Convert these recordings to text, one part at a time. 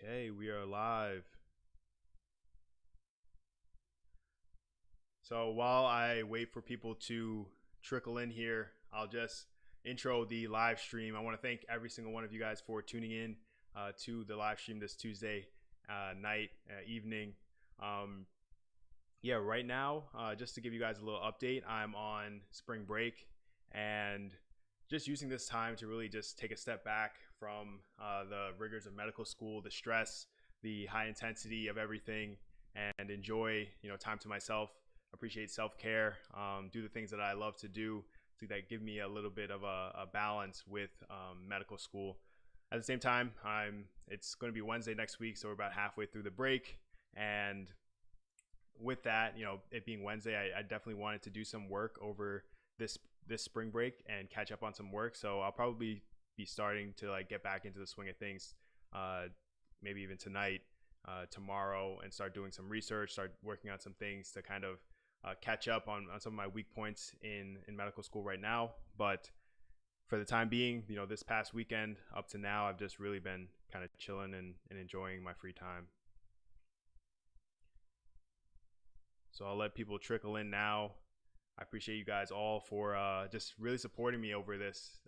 Okay, we are live. So while I wait for people to trickle in here, I'll just intro the live stream. I want to thank every single one of you guys for tuning in to the live stream this Tuesday night, evening. Yeah, right now, just to give you guys a little update, I'm on spring break and just using this time to really just take a step back from the rigors of medical school, the stress, the high intensity of everything, and enjoy time to myself. Appreciate self-care, do the things that I love to do, that give me a little bit of a balance with medical school. At the same time, it's going to be Wednesday next week, so we're about halfway through the break, and with that, it being Wednesday, I definitely wanted to do some work over this spring break and catch up on some work. So I'll probably be starting to get back into the swing of things, maybe even tonight, tomorrow, and start doing some research, start working on some things to kind of catch up on some of my weak points in medical school right now. But for the time being, this past weekend up to now, I've just really been kind of chilling and enjoying my free time. So I'll let people trickle in now. I appreciate you guys all for just really supporting me over this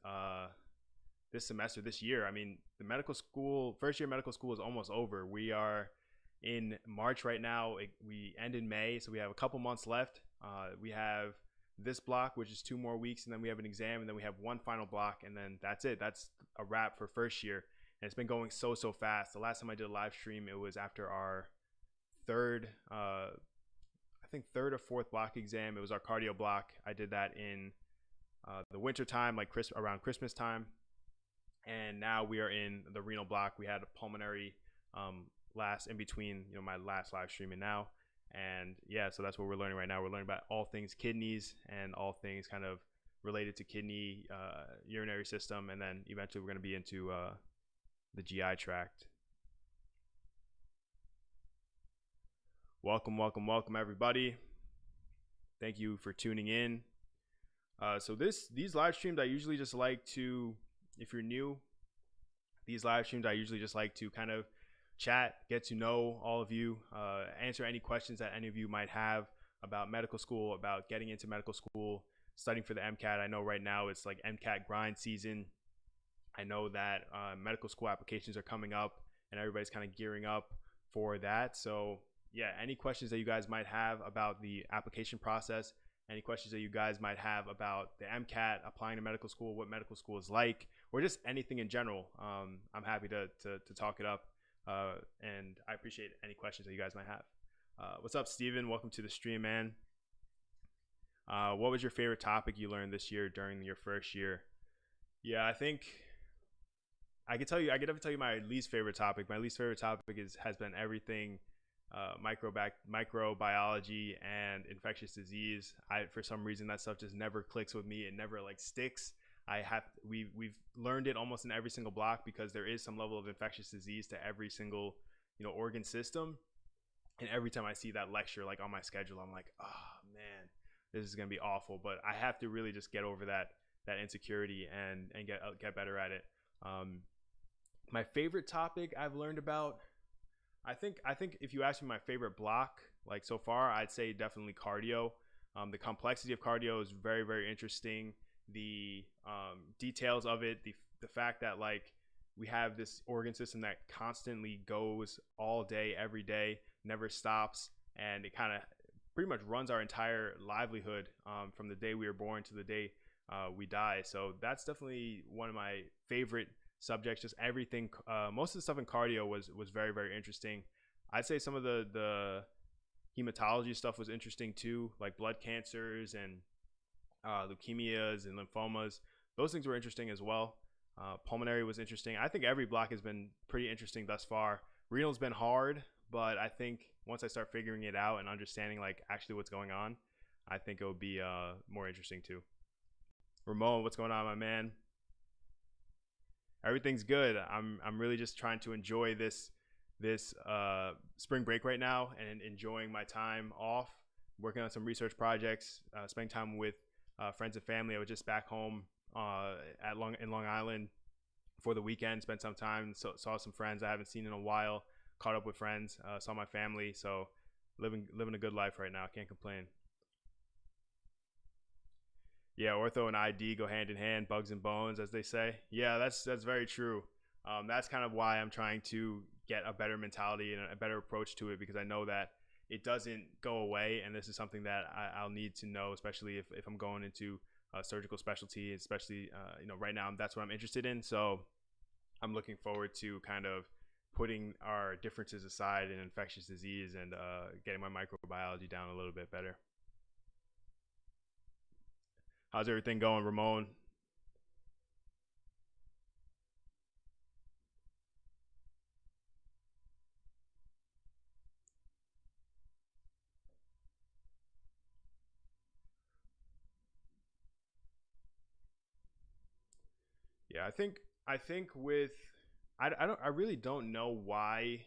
semester, this year. I mean, the medical school, first year medical school is almost over. We are in March right now. We end in May, so we have a couple months left. We have this block, which is 2 more weeks, and then we have an exam, and then we have one final block, and then that's it. That's a wrap for first year. And it's been going so fast. The last time I did a live stream, it was after our third or fourth block exam. It was our cardio block. I did that in the winter time, around Christmas time. And now we are in the renal block. We had a pulmonary last in between, my last live stream and now. And yeah, so that's what we're learning right now. We're learning about all things kidneys and all things kind of related to kidney, urinary system. And then eventually we're going to be into the GI tract. Welcome everybody. Thank you for tuning in. So these live streams, I usually just like to, if you're new, these live streams, I usually just like to kind of chat, get to know all of you, answer any questions that any of you might have about medical school, about getting into medical school, studying for the MCAT. I know right now it's like MCAT grind season. I know that medical school applications are coming up and everybody's kind of gearing up for that. So yeah, any questions that you guys might have about the application process, any questions that you guys might have about the MCAT, applying to medical school, what medical school is like, or just anything in general, I'm happy to talk it up, and I appreciate any questions that you guys might have. What's up, Steven? Welcome to the stream, man. What was your favorite topic you learned this year during your first year? Yeah, I think I could definitely tell you my least favorite topic. My least favorite topic has been everything microbiology and infectious disease. For some reason that stuff just never clicks with me. It never sticks. We've learned it almost in every single block because there is some level of infectious disease to every single organ system. And every time I see that lecture on my schedule, I'm like, oh man, this is gonna be awful. But I have to really just get over that insecurity and get better at it. My favorite topic I've learned about, I think if you ask me my favorite block so far, I'd say definitely cardio. The complexity of cardio is very interesting. The details of it, the fact that we have this organ system that constantly goes all day, every day, never stops, and it kind of pretty much runs our entire livelihood from the day we were born to the day we die. So that's definitely one of my favorite subjects. Just everything, most of the stuff in cardio was very interesting. I'd say some of the hematology stuff was interesting too, like blood cancers and leukemias and lymphomas. Those things were interesting as well. Pulmonary was interesting. I think every block has been pretty interesting thus far. Renal's been hard, but I think once I start figuring it out and understanding actually what's going on, I think it would be more interesting too. Ramon, what's going on, my man? Everything's good. I'm really just trying to enjoy this spring break right now and enjoying my time off, working on some research projects, spending time with friends and family. I was just back home in Long Island before the weekend, spent some time, saw some friends I haven't seen in a while, caught up with friends, saw my family. So living a good life right now. Can't complain. Yeah, ortho and ID go hand in hand, bugs and bones, as they say. Yeah, that's very true. That's kind of why I'm trying to get a better mentality and a better approach to it, because I know that it doesn't go away, and this is something that I'll need to know, especially if I'm going into surgical specialty, especially right now that's what I'm interested in. So I'm looking forward to kind of putting our differences aside in infectious disease and getting my microbiology down a little bit better. How's everything going, Ramon? Yeah, I think with I really don't know why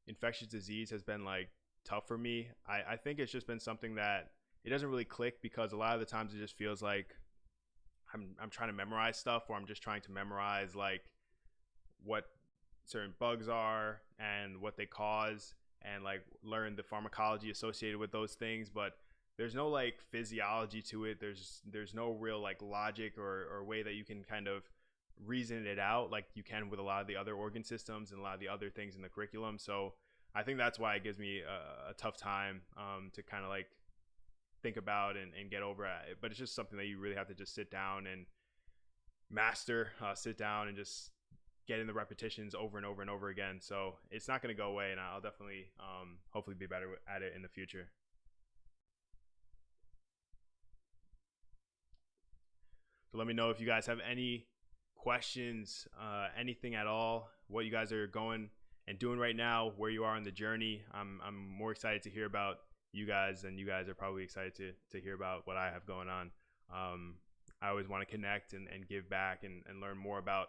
infectious disease has been like tough for me. I think it's just been something that it doesn't really click, because a lot of the times it just feels like I'm trying to memorize stuff, or I'm just trying to memorize like what certain bugs are and what they cause, and like learn the pharmacology associated with those things. But there's no like physiology to it. There's no real like logic or way that you can kind of reason it out like you can with a lot of the other organ systems and a lot of the other things in the curriculum. So I think that's why it gives me a tough time to kind of like think about and get over it. But it's just something that you really have to just sit down and master, sit down and just get in the repetitions over and over and over again. So it's not going to go away, and I'll definitely hopefully be better at it in the future. So let me know if you guys have any questions, anything at all, what you guys are going and doing right now, where you are in the journey. I'm more excited to hear about you guys, and you guys are probably excited to hear about what I have going on. I always want to connect and give back and learn more about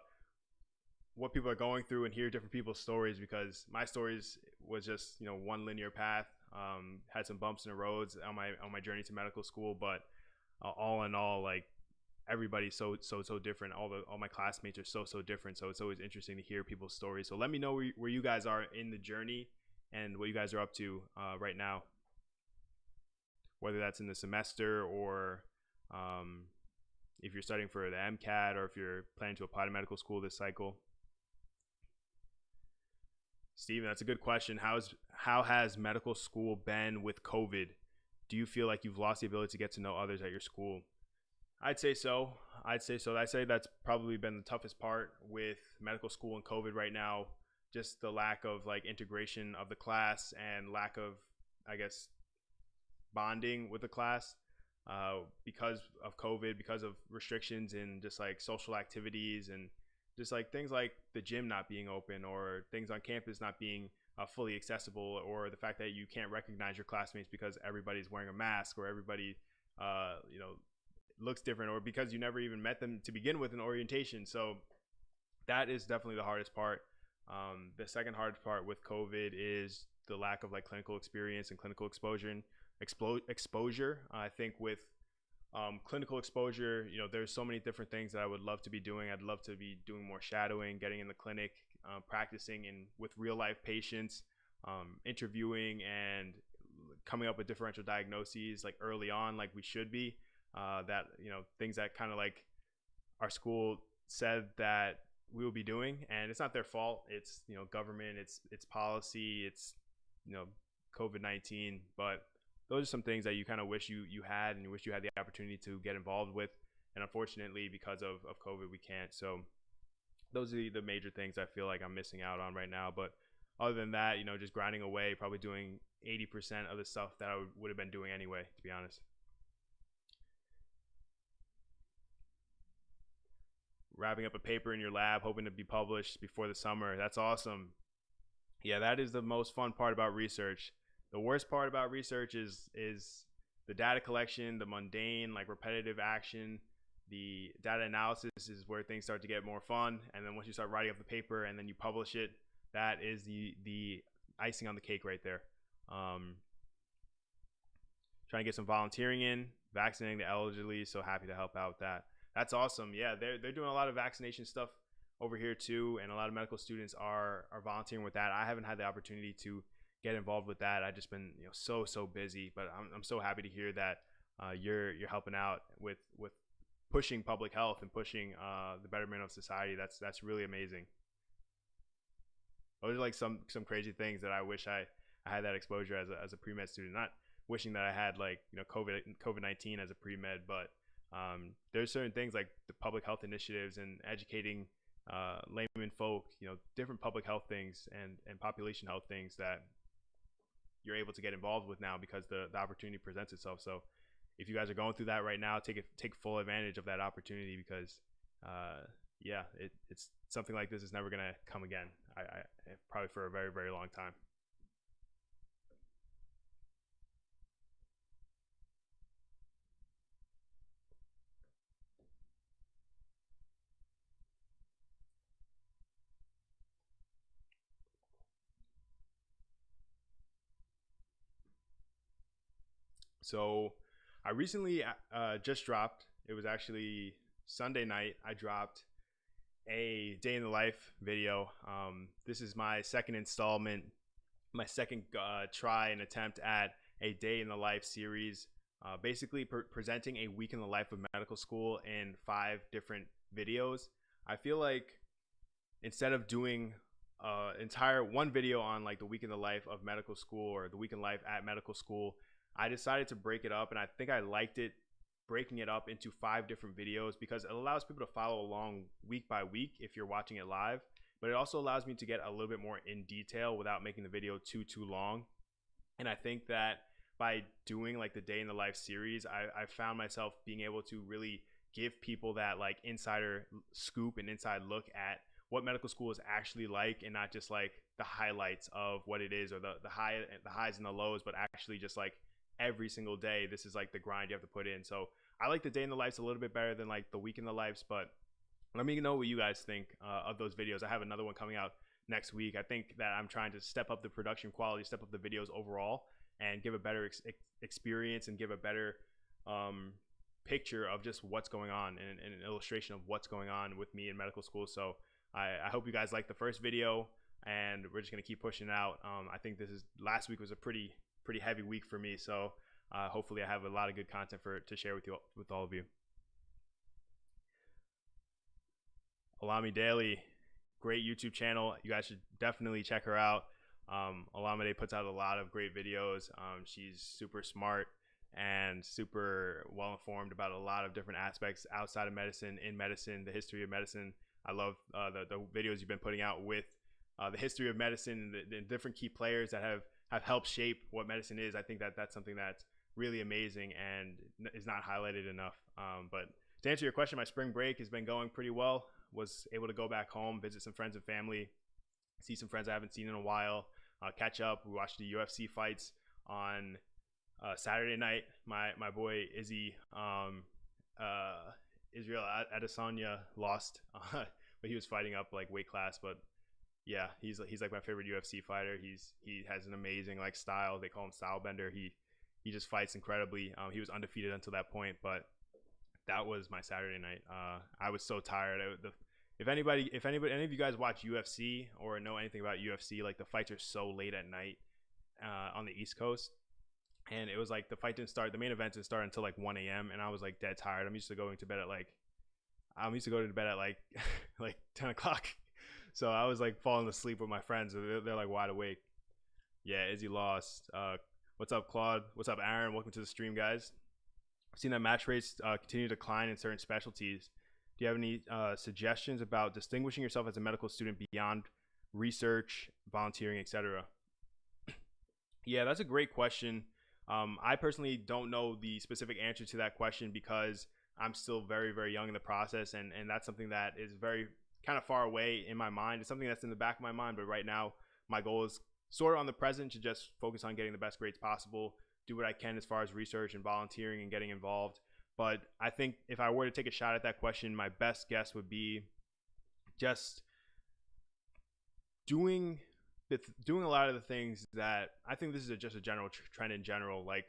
what people are going through and hear different people's stories, because my stories was just one linear path. Had some bumps in the roads on my journey to medical school, but all in all, like, everybody's so different. All my classmates are so different. So it's always interesting to hear people's stories. So let me know where you guys are in the journey and what you guys are up to right now, whether that's in the semester or if you're studying for the MCAT, or if you're planning to apply to medical school this cycle. Steven, that's a good question. How has medical school been with COVID? Do you feel like you've lost the ability to get to know others at your school? I'd say so. I'd say that's probably been the toughest part with medical school and COVID right now. Just the lack of like integration of the class and lack of, I guess, bonding with the class because of COVID, because of restrictions and just like social activities, and just like things like the gym not being open, or things on campus not being fully accessible, or the fact that you can't recognize your classmates because everybody's wearing a mask, or everybody looks different, or because you never even met them to begin with in orientation. So that is definitely the hardest part. The second hardest part with COVID is the lack of like clinical experience and clinical exposure. I think with clinical exposure, there's so many different things that I would love to be doing. I'd love to be doing more shadowing, getting in the clinic, practicing with real life patients, interviewing and coming up with differential diagnoses like early on, like we should be. That things that kind of like our school said that we will be doing, and it's not their fault. It's government, it's policy, it's COVID-19, but those are some things that you kind of wish you had, and you wish you had the opportunity to get involved with, and unfortunately because of COVID we can't. So those are the major things I feel like I'm missing out on right now. But other than that, just grinding away, probably doing 80% of the stuff that I would have been doing anyway, to be honest. Wrapping up a paper in your lab, hoping to be published before the summer. That's awesome. Yeah, that is the most fun part about research. The worst part about research is the data collection, the mundane, like repetitive action. The data analysis is where things start to get more fun. And then once you start writing up the paper and then you publish it, that is the icing on the cake right there. Trying to get some volunteering in, vaccinating the elderly. So happy to help out with that. That's awesome. Yeah, they're doing a lot of vaccination stuff over here too, and a lot of medical students are volunteering with that. I haven't had the opportunity to get involved with that. I've just been so busy, but I'm so happy to hear that you're helping out with pushing public health and pushing the betterment of society. That's really amazing. Those are like some crazy things that I wish I had that exposure as a pre-med student. Not wishing that I had like COVID-19 as a pre-med, but there's certain things like the public health initiatives and educating layman folk, different public health things and population health things that you're able to get involved with now because the opportunity presents itself. So if you guys are going through that right now, take full advantage of that opportunity because it's something like this is never gonna come again. I probably for a very, very long time. So I recently just dropped, it was actually Sunday night, I dropped a day in the life video. This is my second installment, my second try and attempt at a day in the life series, basically presenting a week in the life of medical school in 5 different videos. I feel like instead of doing entire one video on like the week in the life of medical school or the week in life at medical school, I decided to break it up, and I think I liked it breaking it up into 5 different videos because it allows people to follow along week by week if you're watching it live, but it also allows me to get a little bit more in detail without making the video too long. And I think that by doing like the day in the life series, I found myself being able to really give people that like insider scoop and inside look at what medical school is actually like, and not just like the highlights of what it is or the highs and the lows, but actually just like every single day this is like the grind you have to put in. So I like the day in the lives a little bit better than like the week in the lives, but let me know what you guys think of those videos. I have another one coming out next week. I think that I'm trying to step up the production quality, step up the videos overall, and give a better experience and give a better picture of just what's going on and an illustration of what's going on with me in medical school. So I hope you guys liked the first video, and we're just gonna keep pushing it out. I think last week was a pretty heavy week for me, so hopefully I have a lot of good content to share with all of you. Alami Daily, great YouTube channel. You guys should definitely check her out. Alamide puts out a lot of great videos. She's super smart and super well informed about a lot of different aspects outside of medicine, in medicine, the history of medicine. I love the videos you've been putting out with the history of medicine and the different key players that have helped shape what medicine is. I think that's something that's really amazing and is not highlighted enough. But to answer your question, my spring break has been going pretty well. Was able to go back home, visit some friends and family, see some friends I haven't seen in a while, catch up. We watched the UFC fights on Saturday night. My boy Izzy, Israel Adesanya lost, but he was fighting up like weight class. But yeah, he's like my favorite UFC fighter. He has an amazing like style. They call him Style Bender. He just fights incredibly. He was undefeated until that point, but that was my Saturday night. I was so tired. If any of you guys watch UFC or know anything about UFC, like the fights are so late at night on the East Coast, and it was like the main event didn't start until like 1 a.m. and I was like dead tired. I'm used to going to bed at like 10 o'clock. So I was like falling asleep with my friends. They're like wide awake. Yeah, Izzy lost. What's up, Claude? What's up, Aaron? Welcome to the stream, guys. I've seen that match rates continue to decline in certain specialties. Do you have any suggestions about distinguishing yourself as a medical student beyond research, volunteering, etc.? Yeah, that's a great question. I personally don't know the specific answer to that question because I'm still very, very young in the process, and that's something that is very kind of far away in my mind. It's something that's in the back of my mind, but right now my goal is sort of on the present to just focus on getting the best grades possible, do what I can as far as research and volunteering and getting involved. But I think if I were to take a shot at that question, my best guess would be just doing a lot of the things that I think this is just a general trend in general, like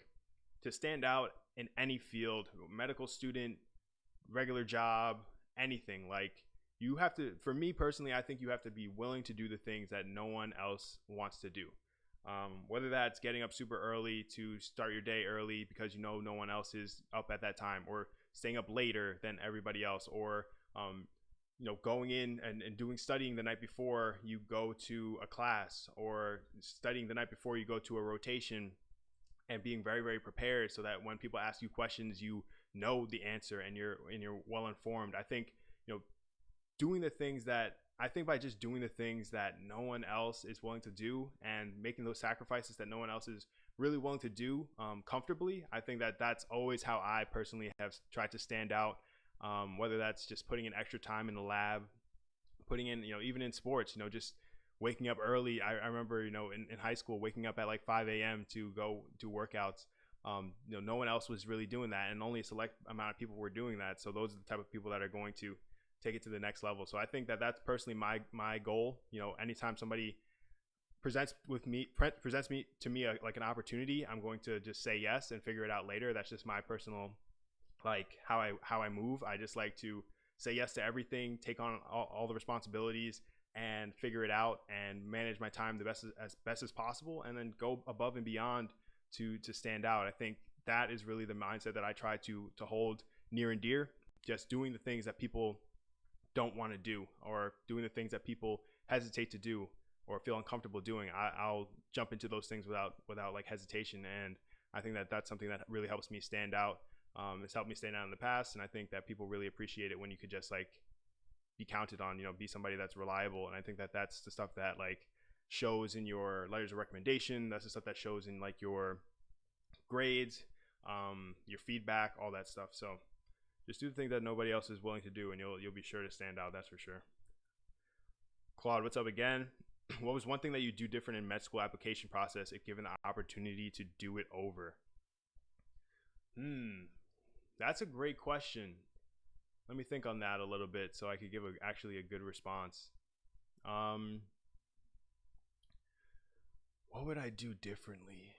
to stand out in any field, medical student, regular job, anything. Like you have to, for me personally, I think you have to be willing to do the things that no one else wants to do. Whether that's getting up super early to start your day early because you know no one else is up at that time, or staying up later than everybody else, or going in and studying the night before you go to a class, or studying the night before you go to a rotation, and being very, very prepared so that when people ask you questions, you know the answer and you're well informed. I think doing the things that by just doing the things that no one else is willing to do, and making those sacrifices that no one else is really willing to do comfortably, I think that that's always how I personally have tried to stand out. Whether that's just putting in extra time in the lab, putting in, even in sports, just waking up early. I remember, in high school, waking up at like 5 a.m. to go do workouts. No one else was really doing that, and only a select amount of people were doing that. So those are the type of people that are going to take it to the next level. So I think that that's personally my goal. Anytime somebody presents me to me like an opportunity, I'm going to just say yes and figure it out later. That's just my personal, like, how I move. I just like to say yes to everything, take on all the responsibilities, and figure it out and manage my time the best as possible, and then go above and beyond to stand out. I think that is really the mindset that I try to hold near and dear. Just doing the things that people don't want to do, or doing the things that people hesitate to do or feel uncomfortable doing. I'll jump into those things without like hesitation, and I think that that's something that really helps me stand out. It's helped me stand out in the past, and I think that people really appreciate it when you could just like be counted on, be somebody that's reliable. And I think that that's the stuff that like shows in your letters of recommendation. That's the stuff that shows in like your grades, your feedback, all that stuff. So just do the thing that nobody else is willing to do, and you'll be sure to stand out. That's for sure. Claude, what's up again? What was one thing that you do different in med school application process if given the opportunity to do it over? That's a great question. Let me think on that a little bit so I could give actually a good response. What would I do differently?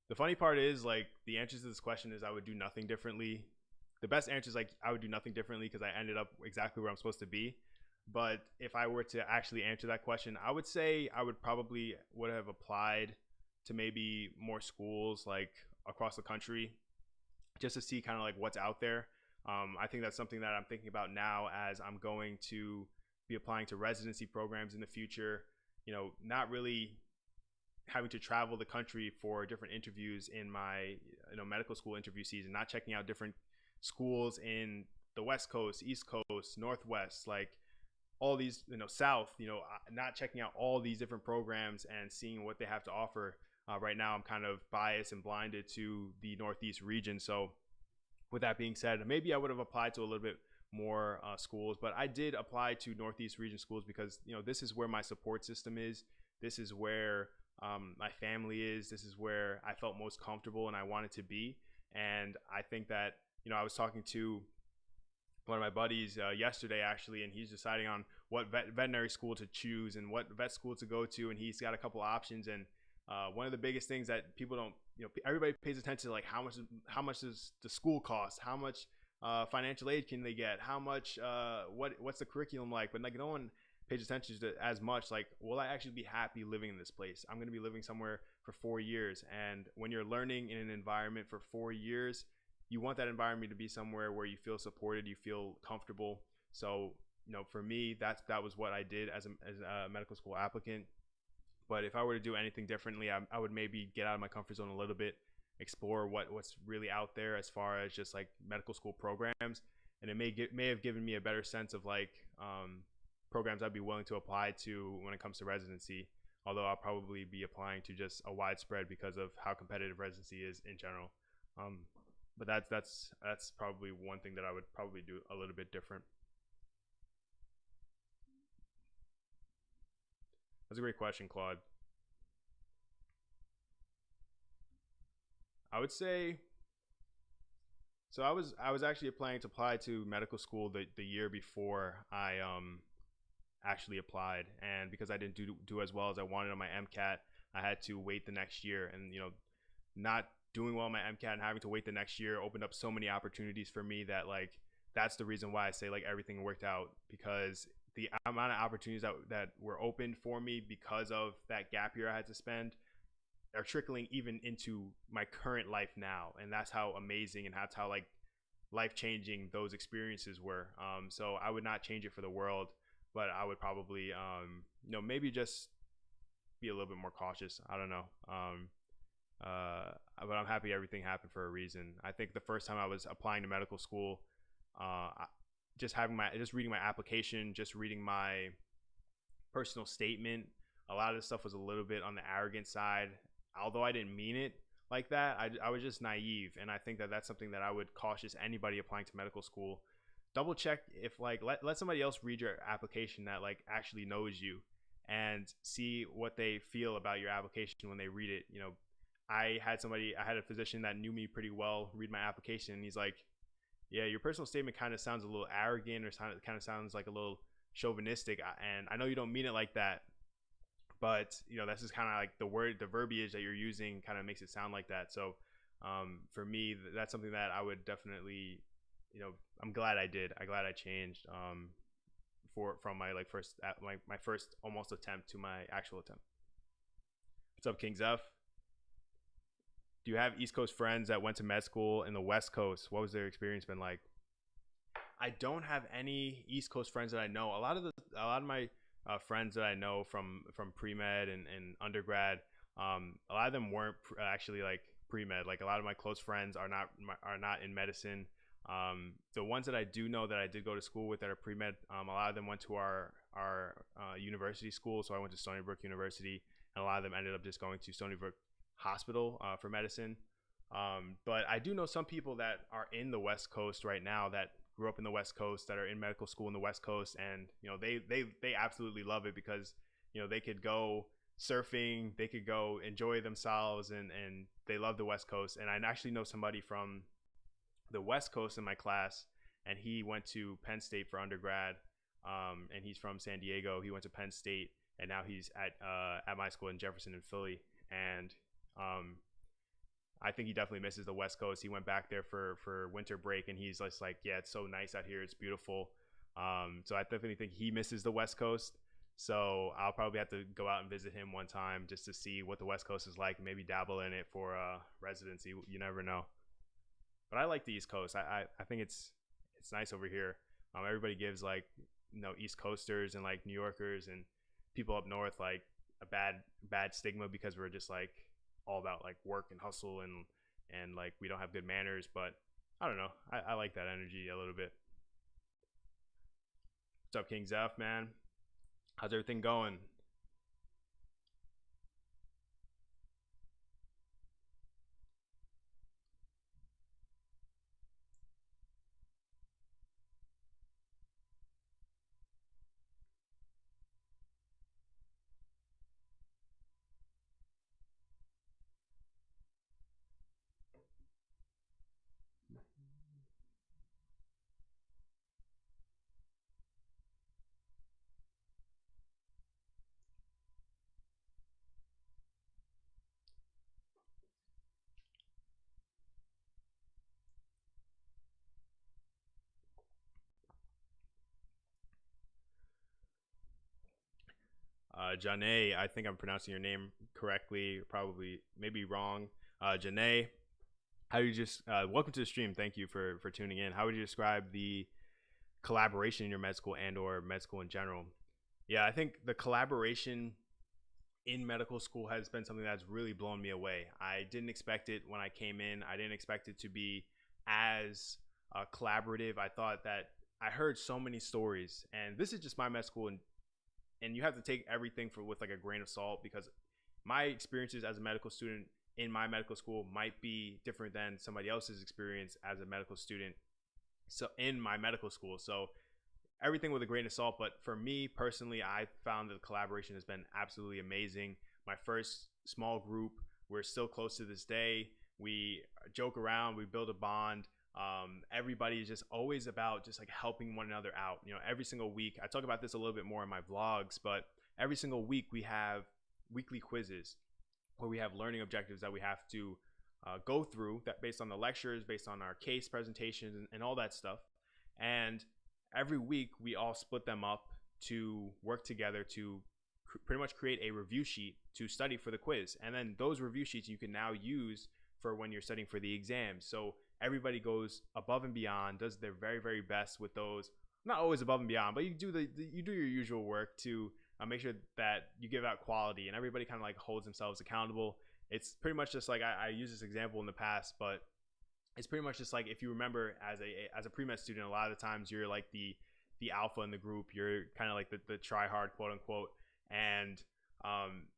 The funny part is, like, the answers to this question is I would do nothing differently. The best answer is like I would do nothing differently because I ended up exactly where I'm supposed to be. But if I were to actually answer that question, I would say I would have applied to maybe more schools like across the country, just to see kind of like what's out there. I think that's something that I'm thinking about now as I'm going to be applying to residency programs in the future. Not really having to travel the country for different interviews in my medical school interview season, not checking out different schools in the West Coast, East Coast, Northwest, like all these, South, not checking out all these different programs and seeing what they have to offer. Right now, I'm kind of biased and blinded to the Northeast region. So with that being said, maybe I would have applied to a little bit more schools, but I did apply to Northeast region schools because, this is where my support system is. This is where my family is. This is where I felt most comfortable and I wanted to be. And I think that, I was talking to one of my buddies yesterday actually, and he's deciding on what veterinary school to choose and what vet school to go to. And he's got a couple options. And one of the biggest things that people don't, everybody pays attention to, like how much does the school cost? How much financial aid can they get? How much, what's the curriculum like? But like no one pays attention to as much, like, will I actually be happy living in this place? I'm going to be living somewhere for 4 years. And when you're learning in an environment for 4 years, you want that environment to be somewhere where you feel supported, you feel comfortable. So, for me, that was what I did as a medical school applicant. But if I were to do anything differently, I would maybe get out of my comfort zone a little bit, explore what's really out there as far as just like medical school programs. And it may have given me a better sense of like programs I'd be willing to apply to when it comes to residency. Although I'll probably be applying to just a widespread because of how competitive residency is in general. But that's probably one thing that I would probably do a little bit different. That's a great question, Claude. I would say, so I was actually planning to apply to medical school the year before I actually applied, and because I didn't do as well as I wanted on my MCAT, I had to wait the next year. And not doing well in my MCAT and having to wait the next year opened up so many opportunities for me that like that's the reason why I say like everything worked out, because the amount of opportunities that were opened for me because of that gap year I had to spend are trickling even into my current life now, and that's how amazing and that's how like life changing those experiences were. So I would not change it for the world, but I would probably maybe just be a little bit more cautious. I don't know. But I'm happy everything happened for a reason. I think the first time I was applying to medical school, just reading my application, just reading my personal statement, a lot of this stuff was a little bit on the arrogant side. Although I didn't mean it like that, I was just naive, and I think that that's something that I would cautious anybody applying to medical school. Double check if like let somebody else read your application that like actually knows you, and see what they feel about your application when they read it. I had a physician that knew me pretty well read my application, and he's like, yeah, your personal statement kind of sounds a little arrogant, or kind of sounds like a little chauvinistic, and I know you don't mean it like that, but that's just kind of like the verbiage that you're using kind of makes it sound like that. So for me, that's something that I would definitely, I'm glad I did. I'm glad I changed from my like first my first almost attempt to my actual attempt. What's up, Kings F? Do you have East Coast friends that went to med school in the West Coast? What was their experience been like? I don't have any East Coast friends that I know. A lot of my friends that I know from pre-med and undergrad, a lot of them weren't actually like pre-med. Like a lot of my close friends are not in medicine. The ones that I do know that I did go to school with that are pre-med, a lot of them went to our university school. So I went to Stony Brook University, and a lot of them ended up just going to Stony Brook Hospital for medicine. But I do know some people that are in the West Coast right now that grew up in the West Coast, that are in medical school in the West Coast, and they absolutely love it because they could go surfing, they could go enjoy themselves, and they love the West Coast. And I actually know somebody from the West Coast in my class, and he went to Penn State for undergrad, and he's from San Diego. He went to Penn State, and now he's at my school in Jefferson and Philly. And I think he definitely misses the West Coast. He went back there for winter break, and he's just like, yeah, it's so nice out here. It's beautiful. So I definitely think he misses the West Coast. So I'll probably have to go out and visit him one time just to see what the West Coast is like, and maybe dabble in it for residency. You never know. But I like the East Coast. I think it's nice over here. Everybody gives like East Coasters and like New Yorkers and people up north like a bad stigma because we're just like all about like work and hustle and like we don't have good manners. But I don't know. I like that energy a little bit. What's up, King Zeph, man? How's everything going? Janae, I think I'm pronouncing your name correctly, probably maybe wrong. Janae, how do you just welcome to the stream? Thank you for tuning in. How would you describe the collaboration in your med school and or med school in general? Yeah, I think the collaboration in medical school has been something that's really blown me away. I didn't expect it when I came in. I didn't expect it to be as collaborative. I thought that I heard so many stories, and this is just my med school, and you have to take everything with like a grain of salt, because my experiences as a medical student in my medical school might be different than somebody else's experience as a medical student so in my medical school. So everything with a grain of salt. But for me personally, I found that the collaboration has been absolutely amazing. My first small group, we're still close to this day. We joke around, we build a bond. Everybody is just always about just like helping one another out. Every single week, I talk about this a little bit more in my vlogs, but every single week we have weekly quizzes where we have learning objectives that we have to go through that based on the lectures, based on our case presentations, and all that stuff. And every week we all split them up to work together to pretty much create a review sheet to study for the quiz. And then those review sheets you can now use for when you're studying for the exams. So everybody goes above and beyond, does their very, very best with those. Not always above and beyond, but you do your usual work to make sure that you give out quality, and everybody kind of like holds themselves accountable. It's pretty much just like I used this example in the past, but it's pretty much just like if you remember as a pre-med student, a lot of the times you're like the alpha in the group. You're kind of like the try hard, quote unquote, and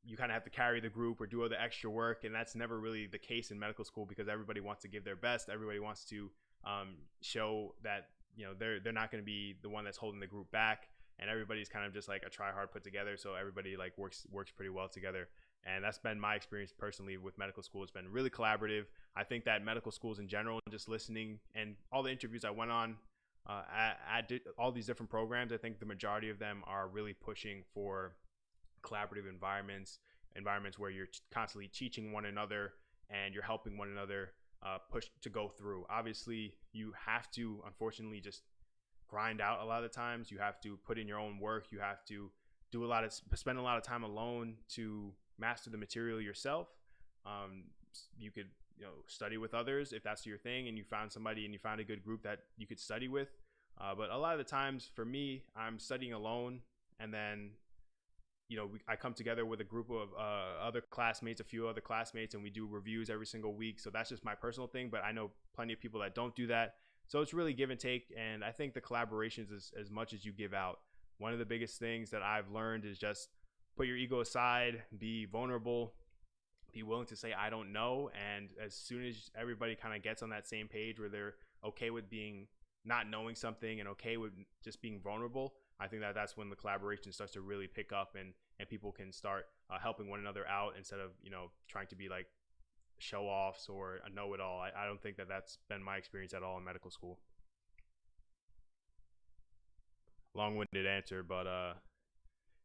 you kind of have to carry the group or do all the extra work, and that's never really the case in medical school because everybody wants to give their best. Everybody wants to show that they're not going to be the one that's holding the group back, and everybody's kind of just like a try hard put together. So everybody like works pretty well together, and that's been my experience personally with medical school. It's been really collaborative. I think that medical schools in general, just listening and all the interviews I went on at all these different programs, I think the majority of them are really pushing for collaborative environments where you're constantly teaching one another and you're helping one another push to go through. Obviously, you have to, unfortunately, just grind out a lot of the times. You have to put in your own work. You have to spend a lot of time alone to master the material yourself. You could study with others if that's your thing, and you found somebody and you found a good group that you could study with. But a lot of the times for me, I'm studying alone, and then I come together with a group of a few other classmates, and we do reviews every single week. So that's just my personal thing, but I know plenty of people that don't do that. So it's really give and take, and I think the collaborations is as much as you give out. One of the biggest things that I've learned is just put your ego aside, be vulnerable, be willing to say I don't know, and as soon as everybody kind of gets on that same page where they're okay with being not knowing something and okay with just being vulnerable, I think that's when the collaboration starts to really pick up, and people can start helping one another out instead of trying to be like show offs or a know-it-all. I don't think that's been my experience at all in medical school. Long-winded answer, but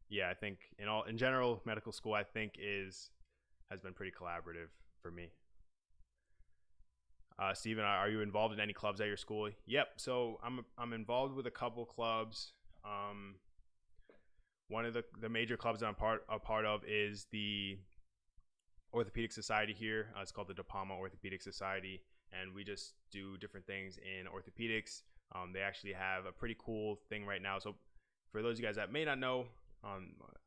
yeah, I think in general medical school I think has been pretty collaborative for me. Steven, are you involved in any clubs at your school? Yep. So I'm involved with a couple clubs. One of the major clubs that I'm a part of is the Orthopedic Society here. It's called the DePalma Orthopedic Society, and we just do different things in orthopedics. They actually have a pretty cool thing right now. So for those of you guys that may not know,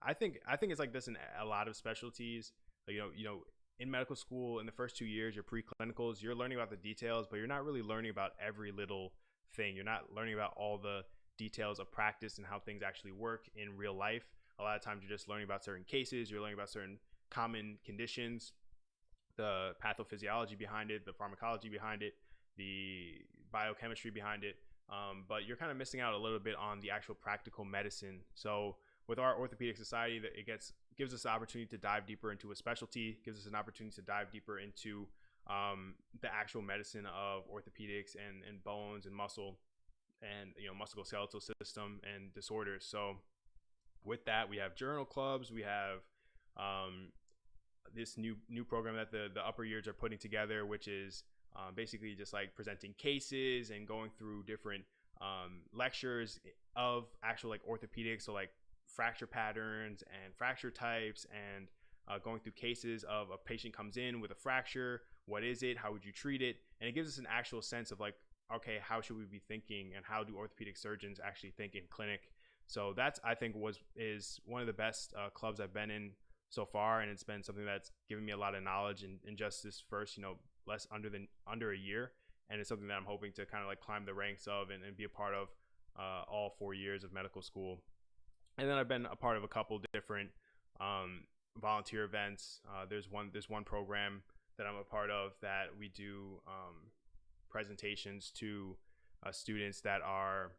I think it's like this in a lot of specialties. In medical school, in the first 2 years, your preclinicals, you're learning about the details, but you're not really learning about every little thing. You're not learning about all the details of practice and how things actually work in real life. A lot of times you're just learning about certain cases, you're learning about certain common conditions, the pathophysiology behind it, the pharmacology behind it, the biochemistry behind it, but you're kind of missing out a little bit on the actual practical medicine. So with our Orthopedic Society, that gives us the opportunity to dive deeper into a specialty, gives us an opportunity to dive deeper into the actual medicine of orthopedics and bones and muscle and musculoskeletal system and disorders. So with that, we have journal clubs, we have this new program that the upper years are putting together, which is basically just like presenting cases and going through different lectures of actual like orthopedics, so like fracture patterns and fracture types, and going through cases of a patient comes in with a fracture, what is it, how would you treat it, and it gives us an actual sense of like, okay, how should we be thinking and how do orthopedic surgeons actually think in clinic. So that's, I think, is one of the best clubs I've been in so far, and it's been something that's given me a lot of knowledge in just this first less under a year, and it's something that I'm hoping to kind of like climb the ranks of and be a part of all 4 years of medical school. And then I've been a part of a couple different volunteer events. There's one program that I'm a part of that we do presentations to students that are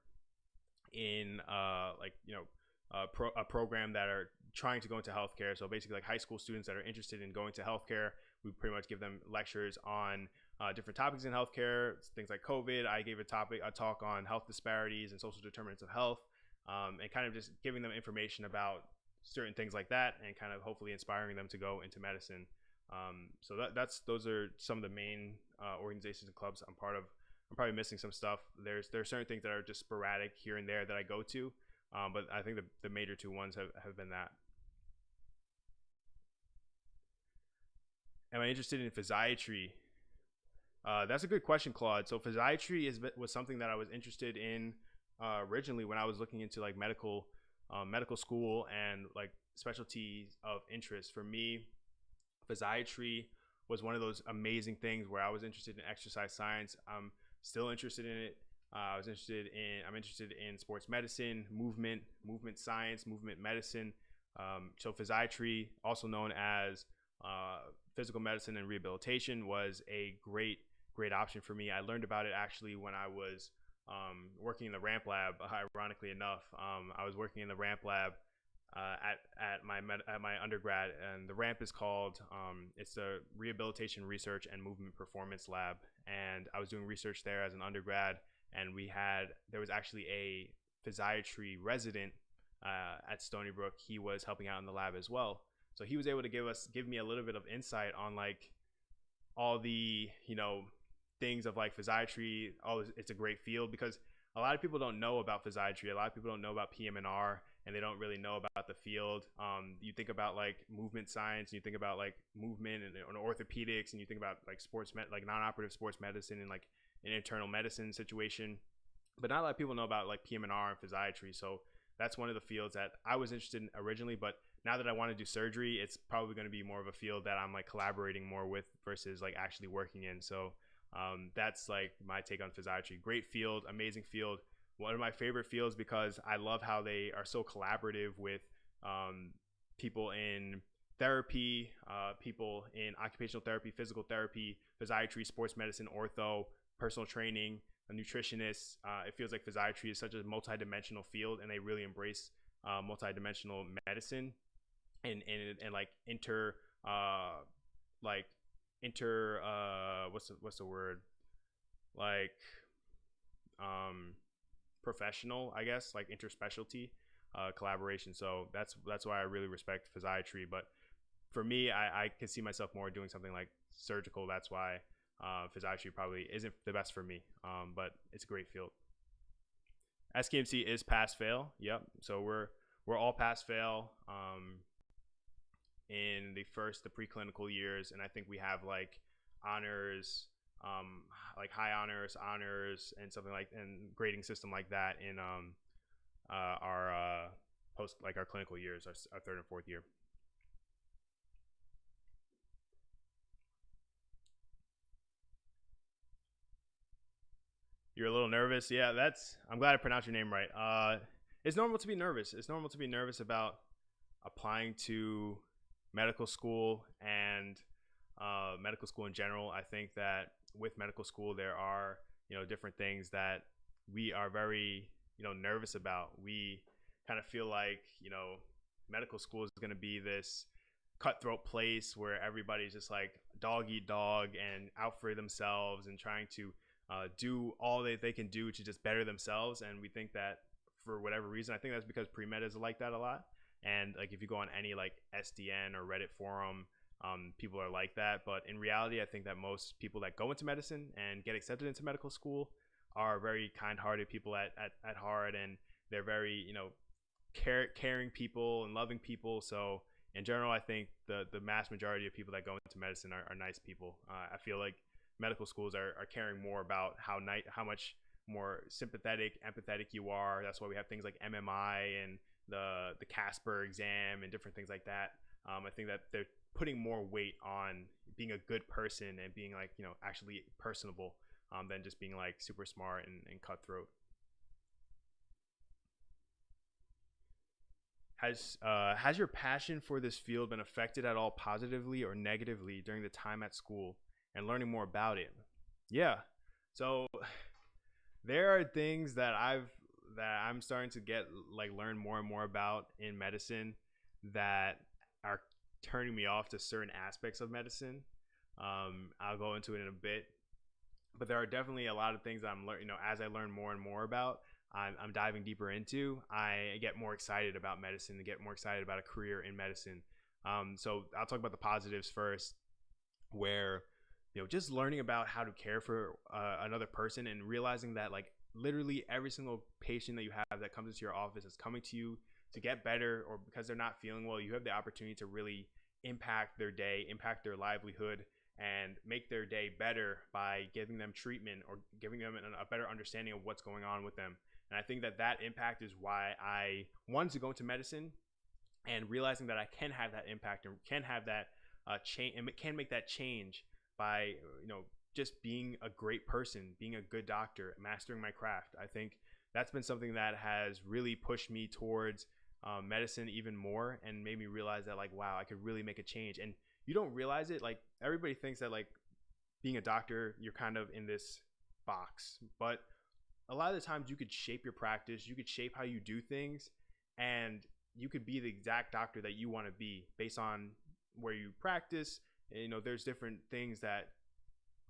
in a program that are trying to go into healthcare. So basically like high school students that are interested in going to healthcare, we pretty much give them lectures on different topics in healthcare, things like COVID. I gave a talk on health disparities and social determinants of health, and kind of just giving them information about certain things like that and kind of hopefully inspiring them to go into medicine. So those are some of the main organizations and clubs I'm part of. I'm probably missing some stuff. There are certain things that are just sporadic here and there that I go to, but I think the major two ones have been that. Am I interested in physiatry? That's a good question, Claude. So physiatry was something that I was interested in originally when I was looking into like medical school and like specialties of interest. For me, physiatry was one of those amazing things where I was interested in exercise science. I'm still interested in it. I'm interested in sports medicine, movement science, movement medicine. So physiatry, also known as physical medicine and rehabilitation, was a great option for me. I learned about it actually when I was working in the ramp lab. Ironically enough, I was working in the ramp lab at my undergrad, and the ramp is called it's the Rehabilitation Research and Movement Performance Lab, and I was doing research there as an undergrad, and there was actually a physiatry resident at Stony Brook. He was helping out in the lab as well, so he was able to give me a little bit of insight on like all the things of like physiatry. It's a great field because a lot of people don't know about physiatry. A lot of people don't know about PM&R, and they don't really know about the field. You think about like movement science, and you think about like movement and orthopedics, and you think about like like non-operative sports medicine and like an internal medicine situation. But not a lot of people know about like PM&R and physiatry. So that's one of the fields that I was interested in originally. But now that I want to do surgery, it's probably going to be more of a field that I'm like collaborating more with versus like actually working in. So that's like my take on physiatry. Great field, amazing field. One of my favorite fields because I love how they are so collaborative with people in therapy, people in occupational therapy, physical therapy, physiatry, sports medicine, ortho, personal training, a nutritionist. It feels like physiatry is such a multidimensional field, and they really embrace multidimensional medicine and like what's the word, like professional, I guess, like interspecialty collaboration. So that's why I really respect physiatry. But for me, I can see myself more doing something like surgical. That's why physiatry probably isn't the best for me, but it's a great field. SKMC is pass fail. Yep. So we're all pass fail in the preclinical years, and I think we have like honors, like high honors, and something like, and grading system like that in our our clinical years, our third and fourth year. You're a little nervous. Yeah, I'm glad I pronounced your name right. It's normal to be nervous. It's normal to be nervous about applying to medical school and medical school in general. I think that with medical school, there are, different things that we are very, nervous about. We kind of feel like, medical school is going to be this cutthroat place where everybody's just like dog eat dog and out for themselves and trying to do all that they can do to just better themselves. And we think that for whatever reason, I think that's because pre-med is like that a lot. And like if you go on any like SDN or Reddit forum, people are like that. But in reality, I think that most people that go into medicine and get accepted into medical school are very kind-hearted people at heart, and they're very caring people and loving people. So in general, I think the mass majority of people that go into medicine are nice people. I feel like medical schools are caring more about how much more sympathetic, empathetic you are. That's why we have things like MMI and the Casper exam and different things like that. I think that they're putting more weight on being a good person and being like, actually personable, than just being like super smart and cutthroat. Has your passion for this field been affected at all positively or negatively during the time at school and learning more about it? Yeah. So there are things that I'm starting to learn more and more about in medicine that are turning me off to certain aspects of medicine. I'll go into it in a bit, but there are definitely a lot of things that I'm learning. As I learn more and more about, I'm diving deeper into. I get more excited about medicine and get more excited about a career in medicine. So I'll talk about the positives first. where just learning about how to care for another person, and realizing that like literally every single patient that you have that comes into your office is coming to you to get better, or because they're not feeling well. You have the opportunity to really impact their day, impact their livelihood, and make their day better by giving them treatment or giving them a better understanding of what's going on with them. And I think that that impact is why I wanted to go into medicine, and realizing that I can have that impact and can have that change, and can make that change by just being a great person, being a good doctor, mastering my craft. I think that's been something that has really pushed me towards medicine even more, and made me realize that like, wow, I could really make a change. And you don't realize it. Like, everybody thinks that like being a doctor, you're kind of in this box, but a lot of the times you could shape your practice, you could shape how you do things, and you could be the exact doctor that you want to be based on where you practice. There's different things that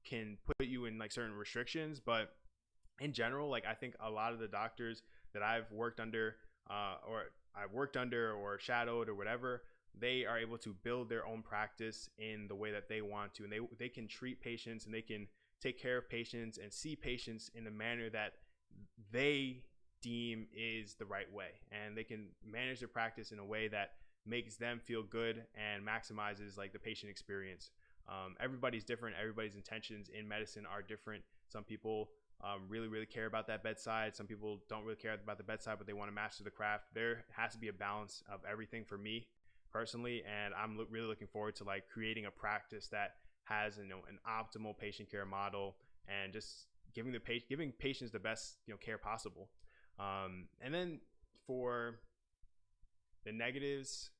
can put you in like certain restrictions, but in general, like I think a lot of the doctors that I've worked under, or shadowed or whatever, they are able to build their own practice in the way that they want to, and they can treat patients, and they can take care of patients and see patients in the manner that they deem is the right way, and they can manage their practice in a way that makes them feel good and maximizes like the patient experience. Everybody's different. Everybody's intentions in medicine are different. Some people really care about that bedside. Some people don't really care about the bedside, but they want to master the craft. There has to be a balance of everything for me personally, and I'm really looking forward to like creating a practice that has an optimal patient care model, and just giving patients the best care possible. And then for the negatives,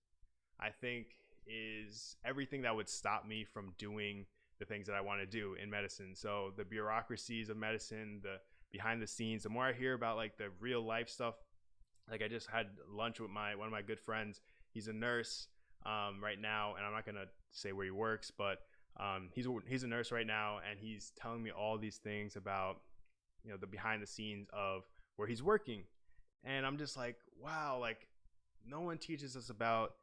I think is everything that would stop me from doing the things that I want to do in medicine. So the bureaucracies of medicine, the behind the scenes, the more I hear about like the real life stuff. Like, I just had lunch with one of my good friends. He's a nurse right now, and I'm not gonna say where he works, but he's a nurse right now, and he's telling me all these things about the behind the scenes of where he's working. And I'm just like, wow, like no one teaches us about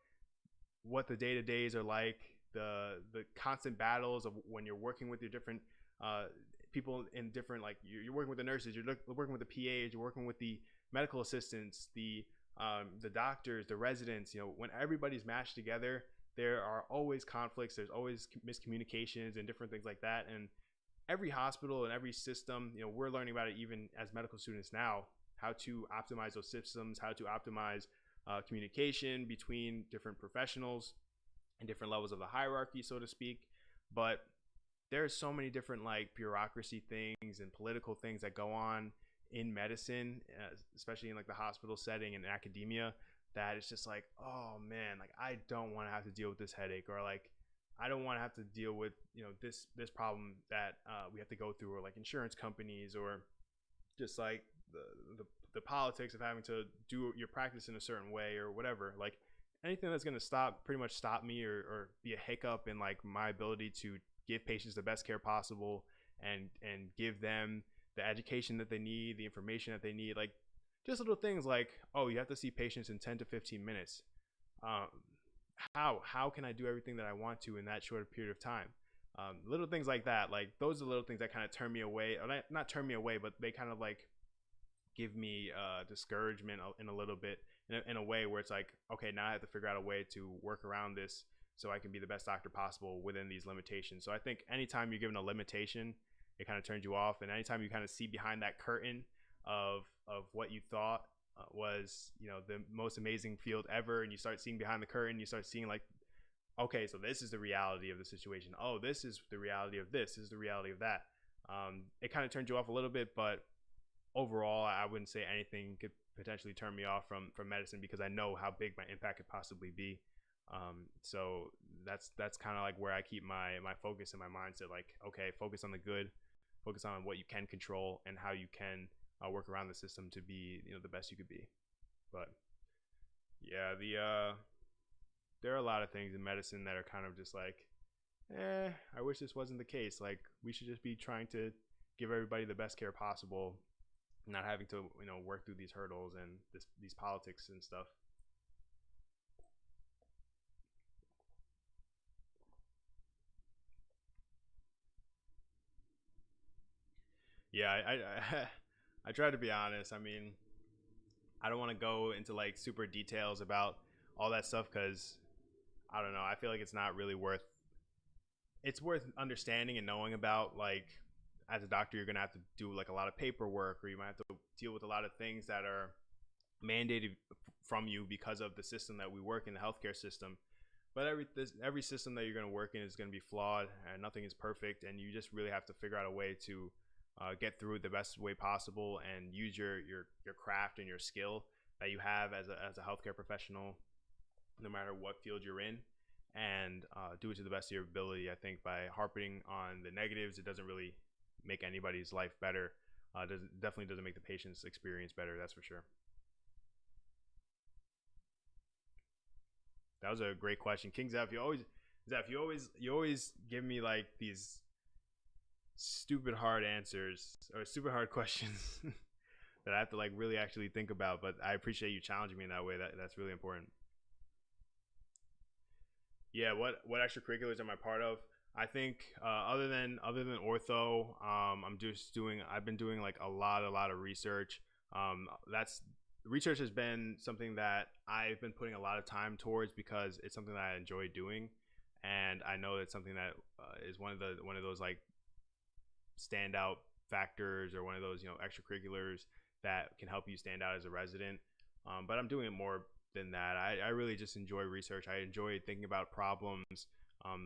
what the day-to-days are like, the constant battles of when you're working with your different people in different, like you're working with the nurses, you're working with the PAs, you're working with the medical assistants, the doctors, the residents. When everybody's mashed together, there are always conflicts, there's always miscommunications and different things like that. And every hospital and every system, we're learning about it even as medical students now, how to optimize those systems, how to optimize communication between different professionals and different levels of the hierarchy, so to speak. But there's so many different like bureaucracy things and political things that go on in medicine, especially in like the hospital setting and academia, that it's just like, oh man, like I don't want to have to deal with this headache, or like I don't want to have to deal with this problem that we have to go through, or like insurance companies, or just like the politics of having to do your practice in a certain way or whatever. Like anything that's going to pretty much stop me, or be a hiccup in like my ability to give patients the best care possible, and give them the education that they need, the information that they need. Like just little things like, oh, you have to see patients in 10 to 15 minutes. How can I do everything that I want to in that short period of time? Little things like that. Like those are little things that kind of turn me away, or not turn me away, but they kind of like give me discouragement in a little bit, in a way where it's like, okay, now I have to figure out a way to work around this so I can be the best doctor possible within these limitations. So I think anytime you're given a limitation, it kind of turns you off. And anytime you kind of see behind that curtain of what you thought was the most amazing field ever, and you start seeing behind the curtain, you start seeing like, okay, so this is the reality of the situation. Oh, this is the reality of this is the reality of that. It kind of turns you off a little bit, but overall, I wouldn't say anything could potentially turn me off from medicine, because I know how big my impact could possibly be. So that's kind of like where I keep my focus and my mindset. Like, okay, focus on the good, focus on what you can control, and how you can work around the system to be the best you could be. But yeah, there are a lot of things in medicine that are kind of just like, I wish this wasn't the case. Like, we should just be trying to give everybody the best care possible, not having to work through these hurdles and these politics and stuff. Yeah, I try to be honest. I mean, I don't want to go into like super details about all that stuff because I don't know. I feel like it's not really worth. It's worth understanding and knowing about. Like, as a doctor, you're gonna have to do like a lot of paperwork, or you might have to deal with a lot of things that are mandated from you because of the system that we work in, the healthcare system. But every system that you're going to work in is going to be flawed, and nothing is perfect. And you just really have to figure out a way to get through it the best way possible and use your craft and your skill that you have as a healthcare professional, no matter what field you're in, and do it to the best of your ability. I think by harping on the negatives, it doesn't really make anybody's life better. Definitely doesn't make the patient's experience better. That's for sure. That was a great question, King Zeph. You always give me like these stupid hard answers or stupid hard questions that I have to like really actually think about. But I appreciate you challenging me in that way. That's really important. Yeah, what extracurriculars am I part of? I think other than ortho, I've been doing like a lot of research. That's research has been something that I've been putting a lot of time towards because it's something that I enjoy doing, and I know it's something that is one of those like standout factors or one of those extracurriculars that can help you stand out as a resident. But I'm doing it more than that. I really just enjoy research. I enjoy thinking about problems,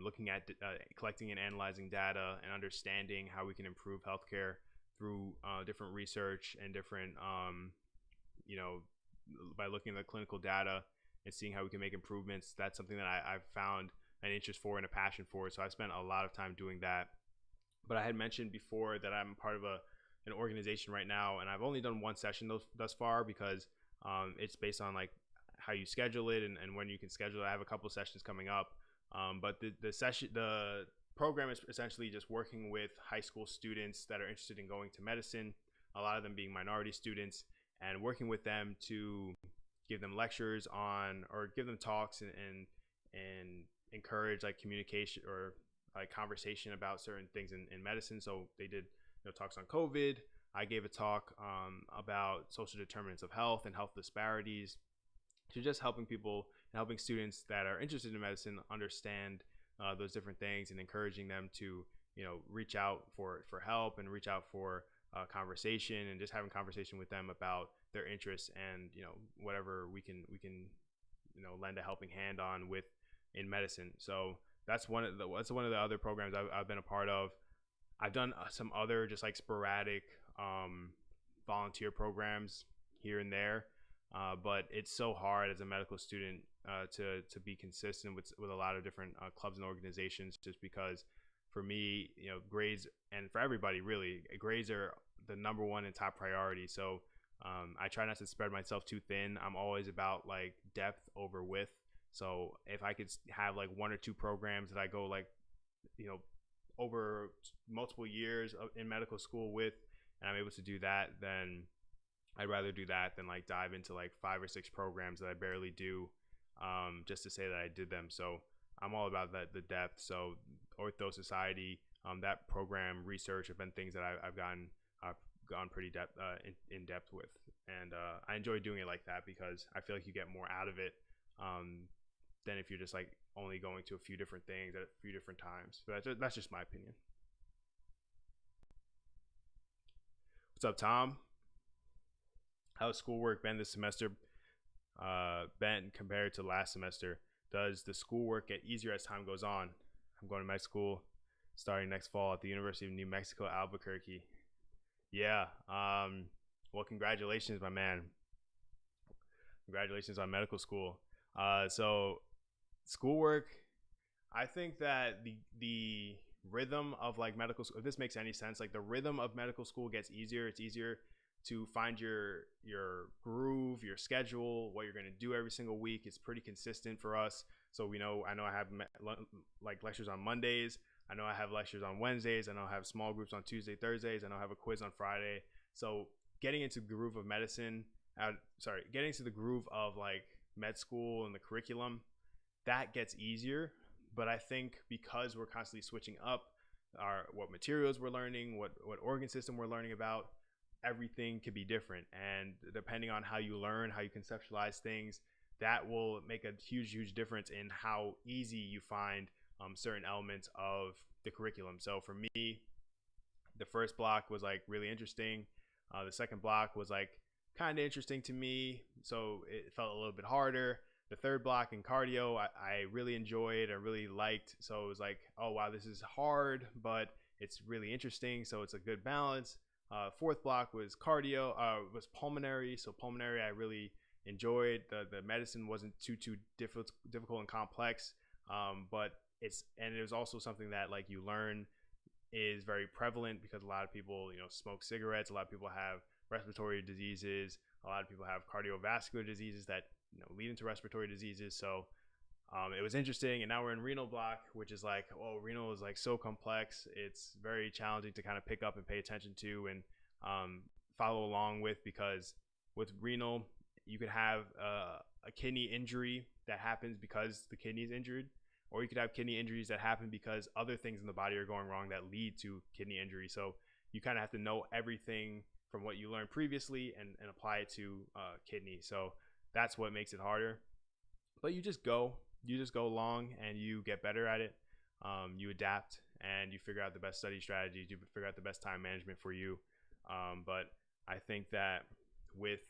looking at collecting and analyzing data, and understanding how we can improve healthcare through different research and different, you know, by looking at the clinical data and seeing how we can make improvements. That's something that I've found an interest for and a passion for. So I spent a lot of time doing that. But I had mentioned before that I'm part of an organization right now, and I've only done one session thus far because it's based on like how you schedule it and when you can schedule it. I have a couple of sessions coming up, but the program is essentially just working with high school students that are interested in going to medicine, a lot of them being minority students, and working with them to give them lectures on or give them talks and encourage like communication or like conversation about certain things in medicine. So they did talks on COVID. I gave a talk about social determinants of health and health disparities, to just helping people and helping students that are interested in medicine understand those different things, and encouraging them to reach out for help and reach out for conversation, and just having conversation with them about their interests, and whatever we can lend a helping hand on with in medicine. So that's one of the other programs I've been a part of. I've done some other just like sporadic volunteer programs here and there, but it's so hard as a medical student to be consistent with a lot of different clubs and organizations, just because for me, grades, and for everybody really, grades are the number one and top priority. So I try not to spread myself too thin. I'm always about like depth over width. So if I could have like one or two programs that I go like, over multiple years in medical school with, and I'm able to do that, then I'd rather do that than like dive into like 5 or 6 programs that I barely do, just to say that I did them. So I'm all about the depth. So Ortho Society, that program research have been things that I've gone pretty in depth with, and I enjoy doing it like that because I feel like you get more out of it than if you're just like only going to a few different things at a few different times. But that's just my opinion. What's up, Tom? How's schoolwork been this semester? Been compared to last semester? Does the schoolwork get easier as time goes on? I'm going to med school starting next fall at the University of New Mexico, Albuquerque. Yeah. Well, congratulations, my man. Congratulations on medical school. So schoolwork, I think that the rhythm of like medical school, if this makes any sense, like the rhythm of medical school gets easier. It's easier to find your groove, your schedule, what you're going to do every single week. It's pretty consistent for us. So I know I have like lectures on Mondays. I know I have lectures on Wednesdays. I know I have small groups on Tuesday, Thursdays. I know I have a quiz on Friday. So getting into the groove of getting into the groove of like med school and the curriculum, that gets easier. But I think because we're constantly switching up what materials we're learning, what organ system we're learning about. Everything could be different, and depending on how you learn, how you conceptualize things, that will make a huge difference in how easy you find certain elements of the curriculum. So for me, the first block was like really interesting. The second block was like kind of interesting to me, so it felt a little bit harder. The third block in cardio, I really enjoyed, I really liked. So it was like, oh wow, this is hard, but it's really interesting. So it's a good balance. Fourth block was cardio, was pulmonary. So pulmonary, I really enjoyed. The medicine wasn't too difficult and complex, but it was also something that like you learn is very prevalent because a lot of people, smoke cigarettes. A lot of people have respiratory diseases. A lot of people have cardiovascular diseases that lead into respiratory diseases. So it was interesting. And now we're in renal block, which is like, oh, renal is like so complex. It's very challenging to kind of pick up and pay attention to and follow along with, because with renal, you could have a kidney injury that happens because the kidney is injured, or you could have kidney injuries that happen because other things in the body are going wrong that lead to kidney injury. So you kind of have to know everything from what you learned previously and apply it to kidney. So that's what makes it harder. But you just go along and you get better at it. You adapt and you figure out the best study strategies. You figure out the best time management for you. But I think that with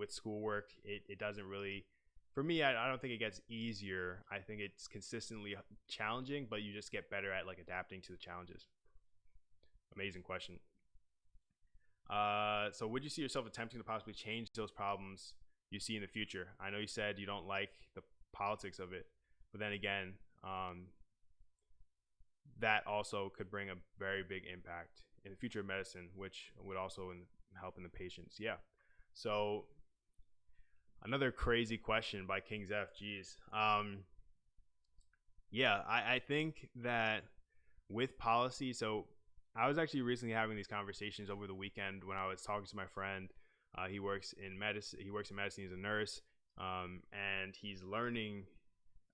schoolwork, it doesn't really, for me, I don't think it gets easier. I think it's consistently challenging, but you just get better at like adapting to the challenges. Amazing question. So would you see yourself attempting to possibly change those problems you see in the future? I know you said you don't like the politics of it, but then again, that also could bring a very big impact in the future of medicine, which would also help in the patients. Yeah. So another crazy question by King's F. Geez. Yeah, I think that with policy, so I was actually recently having these conversations over the weekend when I was talking to my friend. He works in medicine. He's a nurse, and he's learning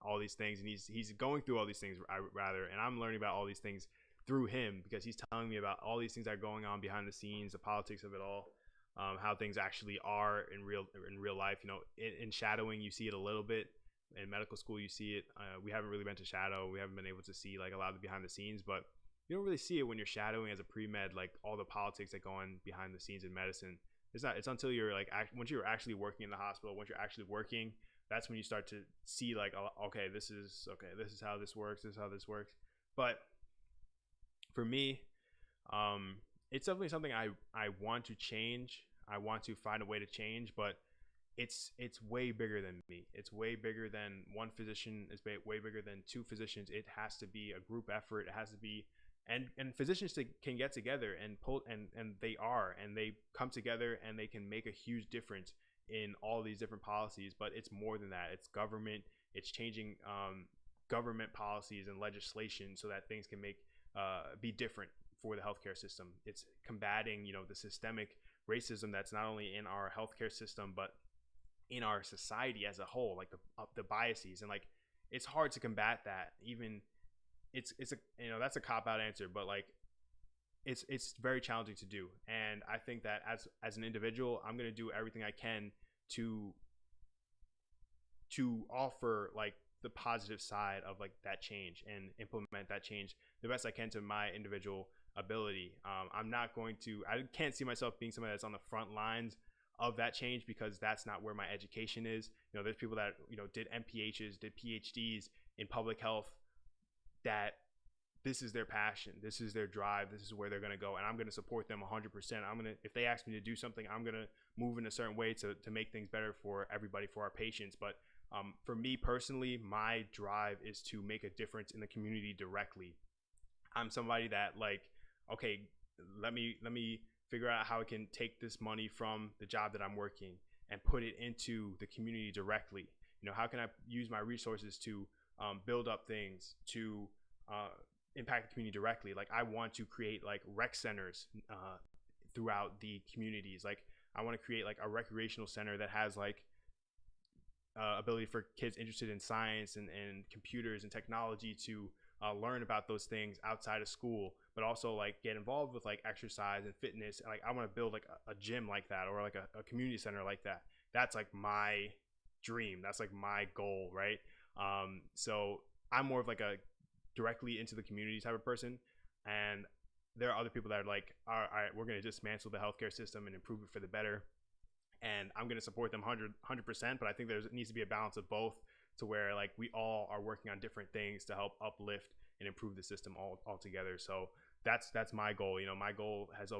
all these things, and he's going through all these things rather, and I'm learning about all these things through him because he's telling me about all these things that are going on behind the scenes, the politics of it all, how things actually are in real life. In shadowing, you see it a little bit. In medical school, you see it. We haven't really been to shadow. We haven't been able to see like a lot of the behind the scenes, but you don't really see it when you're shadowing as a pre-med, like all the politics that go on behind the scenes in medicine. It's until you're like, once you're actually working in the hospital, once you're actually working, that's when you start to see like, okay, this is how this works. This is how this works. But for me, it's definitely something I want to change. I want to find a way to change, but it's way bigger than me. It's way bigger than one physician. It's way bigger than two physicians. It has to be a group effort. It has to be, and physicians can get together and pull, and they come together and they can make a huge difference in all these different policies. But it's more than that. It's government. It's changing government policies and legislation so that things can be different for the healthcare system. It's combating, the systemic racism that's not only in our healthcare system but in our society as a whole, like the biases, and like it's hard to combat that. Even it's a that's a cop-out answer, but like it's very challenging to do. And I think that as an individual, I'm going to do everything I can to offer like the positive side of like that change and implement that change the best I can to my individual ability. I can't see myself being somebody that's on the front lines of that change because that's not where my education is. There's people that did MPHs, did PhDs in public health, that this is their passion, this is their drive, this is where they're going to go, and I'm going to support them 100%. If they ask me to do something, I'm going to move in a certain way to make things better for everybody, for our patients. But for me personally, my drive is to make a difference in the community directly. I'm somebody that like, okay, let me figure out how I can take this money from the job that I'm working and put it into the community directly. How can I use my resources to build up things, to impact the community directly? Like I want to create like rec centers throughout the communities. Like I want to create like a recreational center that has like ability for kids interested in science and computers and technology to learn about those things outside of school, but also like get involved with like exercise and fitness. Like I want to build like a gym like that, or like a community center like that. That's like my dream. That's like my goal, right? So I'm more of like a directly into the community type of person, and there are other people that are like, all right, we're going to dismantle the healthcare system and improve it for the better, and I'm going to support them 100%. But I think there needs to be a balance of both, to where like we all are working on different things to help uplift and improve the system all together. So that's my goal. You know, my dream has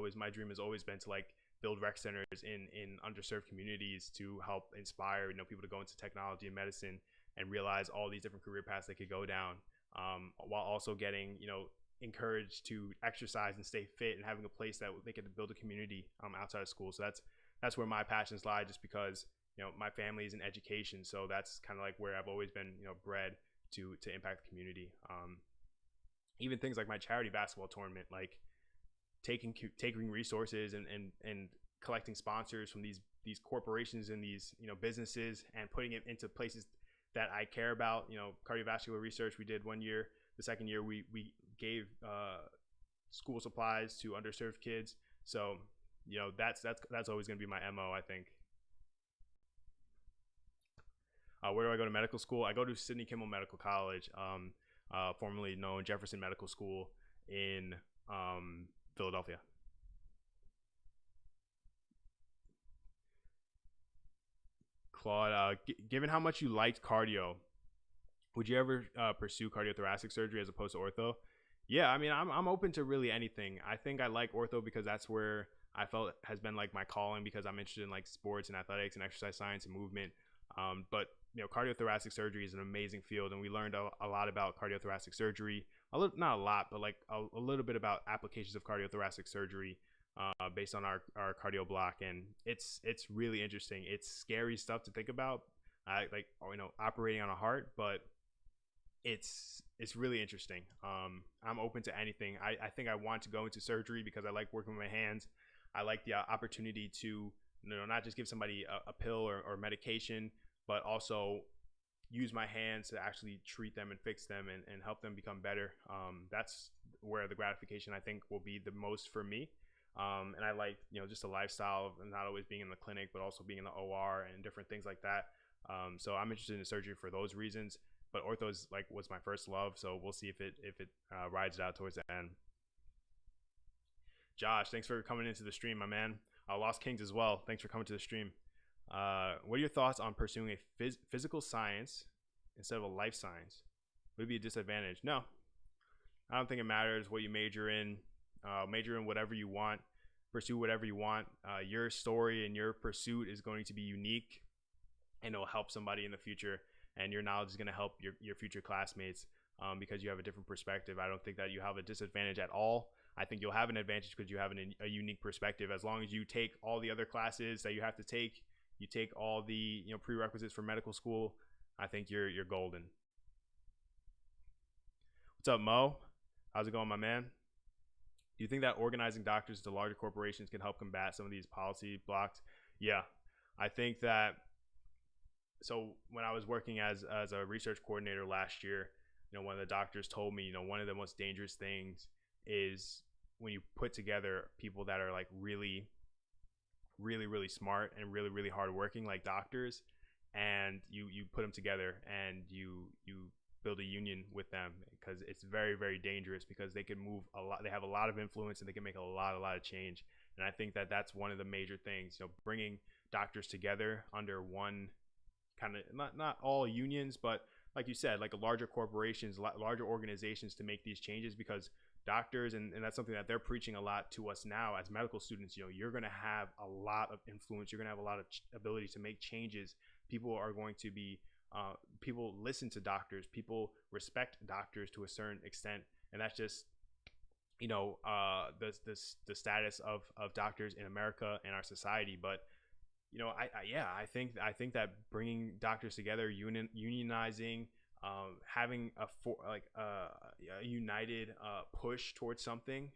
always been to like build rec centers in underserved communities to help inspire, you know, people to go into technology and medicine and realize all these different career paths they could go down, while also getting, you know, encouraged to exercise and stay fit, and having a place that they could build a community outside of school. So that's where my passions lie, just because, you know, my family is in education, so that's kind of like where I've always been, you know, bred to impact the community. Even things like my charity basketball tournament, like taking resources and collecting sponsors from these corporations and these, you know, businesses, and putting it into places that I care about. You know, cardiovascular research we did one year. The second year we gave school supplies to underserved kids. So, you know, that's always going to be my MO, I think. Where do I go to medical school? I go to Sidney Kimmel Medical College, formerly known Jefferson Medical School in Philadelphia. Claude, given how much you liked cardio, would you ever pursue cardiothoracic surgery as opposed to ortho? Yeah, I mean, I'm open to really anything. I think I like ortho because that's where I felt has been like my calling, because I'm interested in like sports and athletics and exercise science and movement. But you know, cardiothoracic surgery is an amazing field, and we learned a lot about cardiothoracic surgery. Not a lot, but like a little bit about applications of cardiothoracic surgery based on our cardio block, and it's really interesting. It's scary stuff to think about, like, you know, operating on a heart, but it's really interesting. I'm open to anything. I think I want to go into surgery because I like working with my hands. I like the opportunity to, you know, not just give somebody a pill or medication, but also use my hands to actually treat them and fix them and help them become better. That's where the gratification, I think, will be the most for me. And I like, you know, just a lifestyle of not always being in the clinic, but also being in the OR and different things like that. So I'm interested in surgery for those reasons. But ortho's like was my first love, so we'll see if it rides it out towards the end. Josh, thanks for coming into the stream, my man. Lost Kings as well. Thanks for coming to the stream. What are your thoughts on pursuing a physical science instead of a life science? Would it be a disadvantage? No, I don't think it matters what you major in. Major in whatever you want. Pursue whatever you want. Your story and your pursuit is going to be unique, and it'll help somebody in the future. And your knowledge is going to help your future classmates because you have a different perspective. I don't think that you have a disadvantage at all. I think you'll have an advantage because you have a unique perspective. As long as you take all the other classes that you have to take, you take all the, you know, prerequisites for medical school, I think you're golden. What's up, Mo? How's it going, my man? Do you think that organizing doctors to larger corporations can help combat some of these policy blocks? Yeah, I think that. So when I was working as a research coordinator last year, you know, one of the doctors told me, you know, one of the most dangerous things is when you put together people that are like really, really, really smart and really, really hardworking, like doctors, and you put them together and you build a union with them, because it's very, very dangerous, because they can move a lot. They have a lot of influence and they can make a lot of change. And I think that that's one of the major things, you know, bringing doctors together under one kind of, not all unions, but like you said, like larger corporations, larger organizations, to make these changes, because doctors, and that's something that they're preaching a lot to us now as medical students, you know, you're going to have a lot of influence. You're going to have a lot of ability to make changes. People are going to be, people listen to doctors. People respect doctors to a certain extent. And that's just, you know, the status of doctors in America and our society. But you know, I think that bringing doctors together, unionizing, having a united push towards something,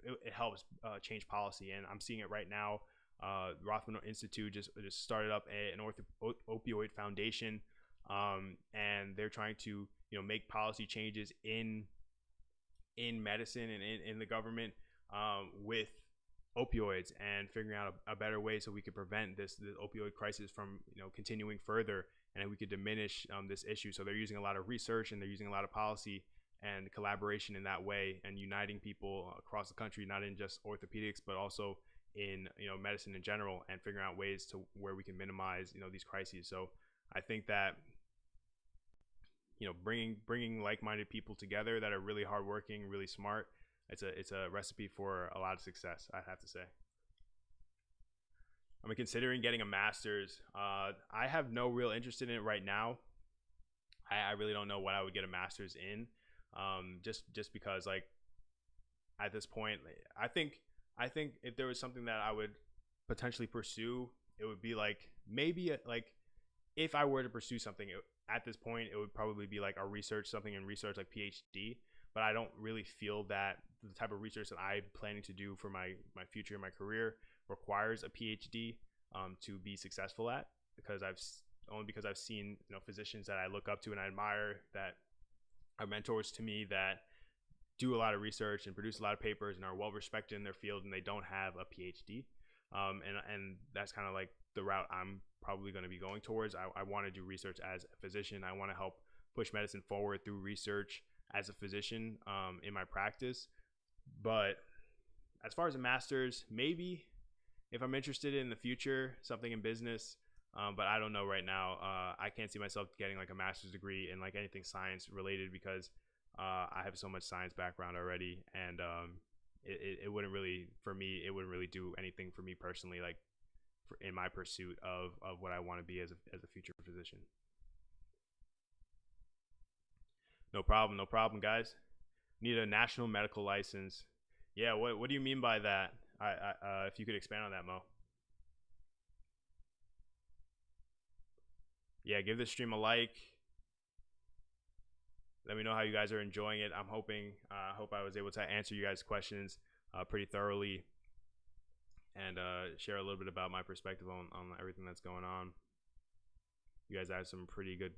it helps change policy. And I'm seeing it right now. Rothman Institute just started up an opioid foundation, and they're trying to make policy changes in medicine and in the government with opioids, and figuring out a better way so we could prevent this opioid crisis from continuing further, and we could diminish this issue. So they're using a lot of research, and they're using a lot of policy and collaboration in that way, and uniting people across the country, not in just orthopedics, but also in medicine in general, and figuring out ways to where we can minimize these crises. So I think that bringing like-minded people together that are really hardworking, really smart, it's a recipe for a lot of success, I have to say. I'm considering getting a master's. I have no real interest in it right now. I really don't know what I would get a master's in, just because, like, at this point, I think if there was something that I would potentially pursue, it would be like maybe like if I were to pursue something at this point, it would probably be like something in research, like PhD. But I don't really feel that the type of research that I'm planning to do for my future and my career requires a PhD to be successful at, because I've seen physicians that I look up to and I admire, that are mentors to me, that do a lot of research and produce a lot of papers and are well respected in their field, and they don't have a PhD. And that's kind of like the route I'm probably going to be going towards. I want to do research as a physician. I want to help push medicine forward through research as a physician in my practice. But as far as a master's, maybe if I'm interested in the future, something in business. But I don't know right now. I can't see myself getting like a master's degree in like anything science related, because I have so much science background already, and it wouldn't really, for me, it wouldn't really do anything for me personally, like in my pursuit of what I want to be as a future physician. No problem, guys. Need a national medical license. Yeah, what do you mean by that? If you could expand on that, Mo. Yeah, give this stream a like. Let me know how you guys are enjoying it. I'm hoping, hope I was able to answer you guys' questions pretty thoroughly, and share a little bit about my perspective on everything that's going on. You guys have some pretty good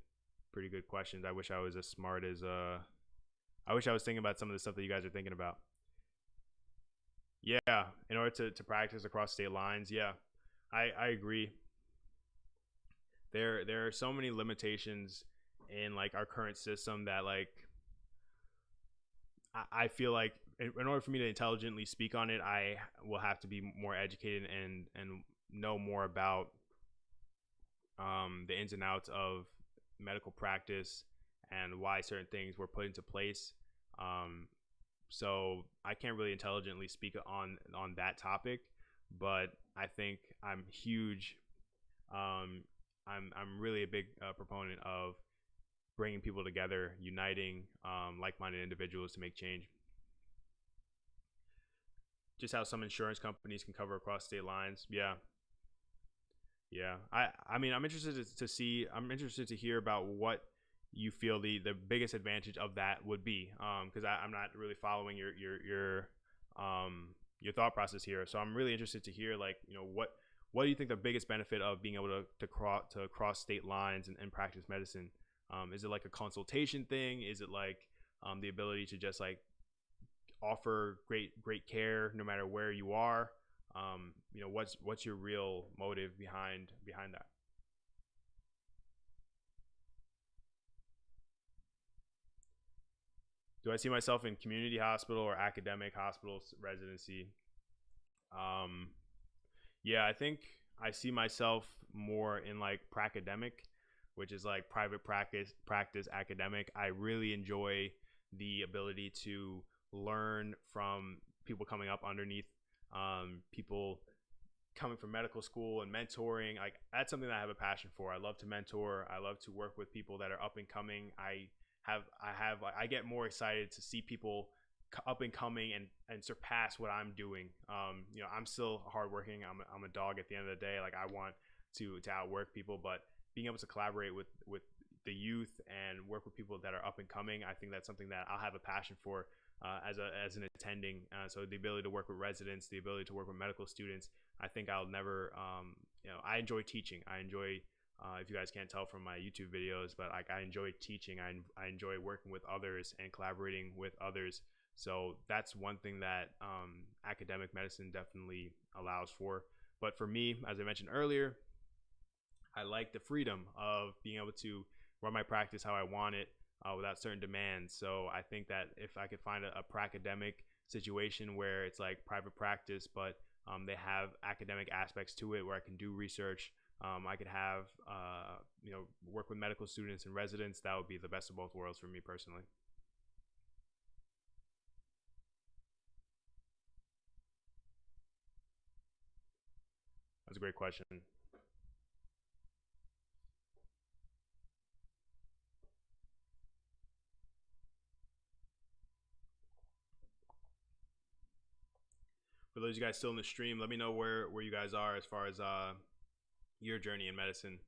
questions. I wish I was as smart as I wish I was thinking about some of the stuff that you guys are thinking about. Yeah, in order to practice across state lines. Yeah, I agree. There are so many limitations in like our current system that, like, I feel like in order for me to intelligently speak on it, I will have to be more educated and know more about the ins and outs of medical practice and why certain things were put into place. So I can't really intelligently speak on that topic, but I think I'm huge. I'm really a big proponent of bringing people together, uniting like-minded individuals to make change. Just how some insurance companies can cover across state lines. Yeah. I mean, I'm interested to hear about what you feel the biggest advantage of that would be, because I'm not really following your thought process here. So I'm really interested to hear, like, what do you think the biggest benefit of being able to cross state lines and practice medicine? Is it like a consultation thing? Is it like the ability to just like offer great care no matter where you are? What's your real motive behind that? Do I see myself in community hospital or academic hospitals residency? Yeah, I think I see myself more in like pracademic, which is like private practice academic. I really enjoy the ability to learn from people coming up underneath, people coming from medical school, and mentoring. Like, that's something that I have a passion for. I love to mentor. I love to work with people that are up and coming. I get more excited to see people up and coming and surpass what I'm doing. I'm still hardworking. I'm a dog at the end of the day. Like, I want to outwork people, but being able to collaborate with the youth and work with people that are up and coming, I think that's something that I'll have a passion for as an attending. So the ability to work with residents, the ability to work with medical students, I think I'll never. I enjoy teaching. I enjoy If you guys can't tell from my YouTube videos, but like I enjoy teaching, I enjoy working with others and collaborating with others. So that's one thing that academic medicine definitely allows for. But for me, as I mentioned earlier, I like the freedom of being able to run my practice how I want it without certain demands. So I think that if I could find a pra-academic situation where it's like private practice, but they have academic aspects to it where I can do research, I could have, work with medical students and residents, that would be the best of both worlds for me personally. That's a great question. For those of you guys still in the stream, let me know where you guys are as far as your journey in medicine,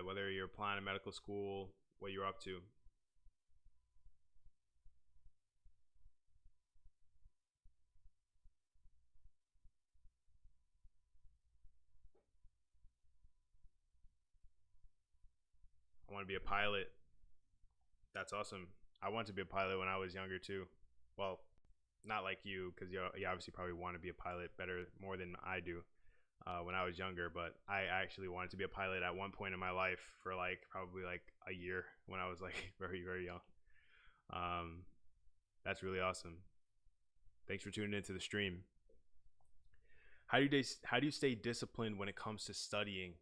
whether you're applying to medical school, what you're up to. I want to be a pilot. That's awesome. I wanted to be a pilot when I was younger too. Well, not like you, because you obviously probably want to be a pilot better more than I do when I was younger. But I actually wanted to be a pilot at one point in my life for like probably like a year when I was like very, very young. That's really awesome. Thanks for tuning into the stream. How do you stay disciplined when it comes to studying?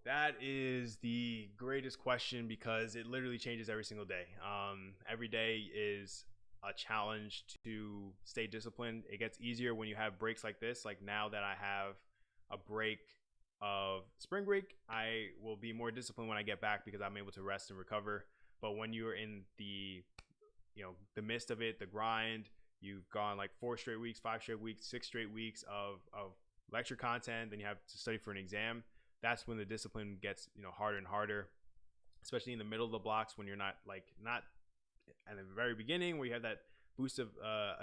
That is the greatest question because it literally changes every single day. Every day is a challenge to stay disciplined. It gets easier when you have breaks like this. Like now that I have a break of spring break, I will be more disciplined when I get back because I'm able to rest and recover. But when you're in the midst of it, the grind, you've gone like 4 straight weeks, 5 straight weeks, 6 straight weeks of lecture content, then you have to study for an exam. That's when the discipline gets harder and harder, especially in the middle of the blocks when you're not at the very beginning where you have that boost of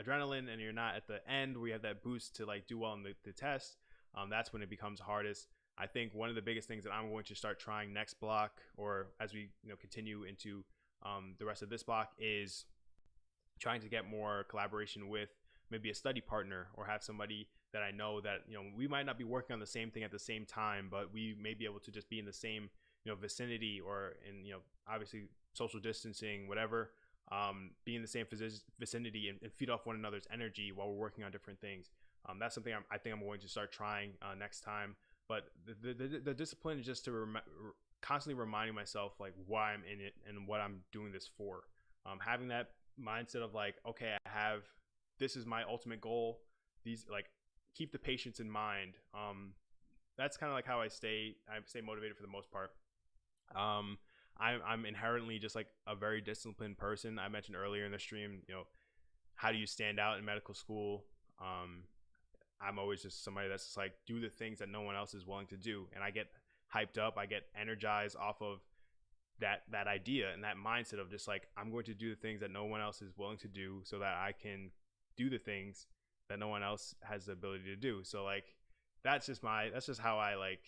adrenaline, and you're not at the end where you have that boost to like do well in the test. That's when it becomes hardest. I think one of the biggest things that I'm going to start trying next block, or as we continue into the rest of this block, is trying to get more collaboration with maybe a study partner, or have somebody that I know that we might not be working on the same thing at the same time, but we may be able to just be in the same vicinity, or in obviously social distancing, whatever, be in the same vicinity and feed off one another's energy while we're working on different things. That's something I think I'm going to start trying next time. But the discipline is just to constantly reminding myself like why I'm in it and what I'm doing this for. Having that mindset of like, okay, this is my ultimate goal. These like keep the patients in mind. That's kind of like how I stay motivated for the most part. I'm inherently just like a very disciplined person. I mentioned earlier in the stream, how do you stand out in medical school? I'm always just somebody that's just like, do the things that no one else is willing to do. And I get hyped up, I get energized off of that idea and that mindset of just like, I'm going to do the things that no one else is willing to do so that I can do the things that no one else has the ability to do. So like, that's just how I like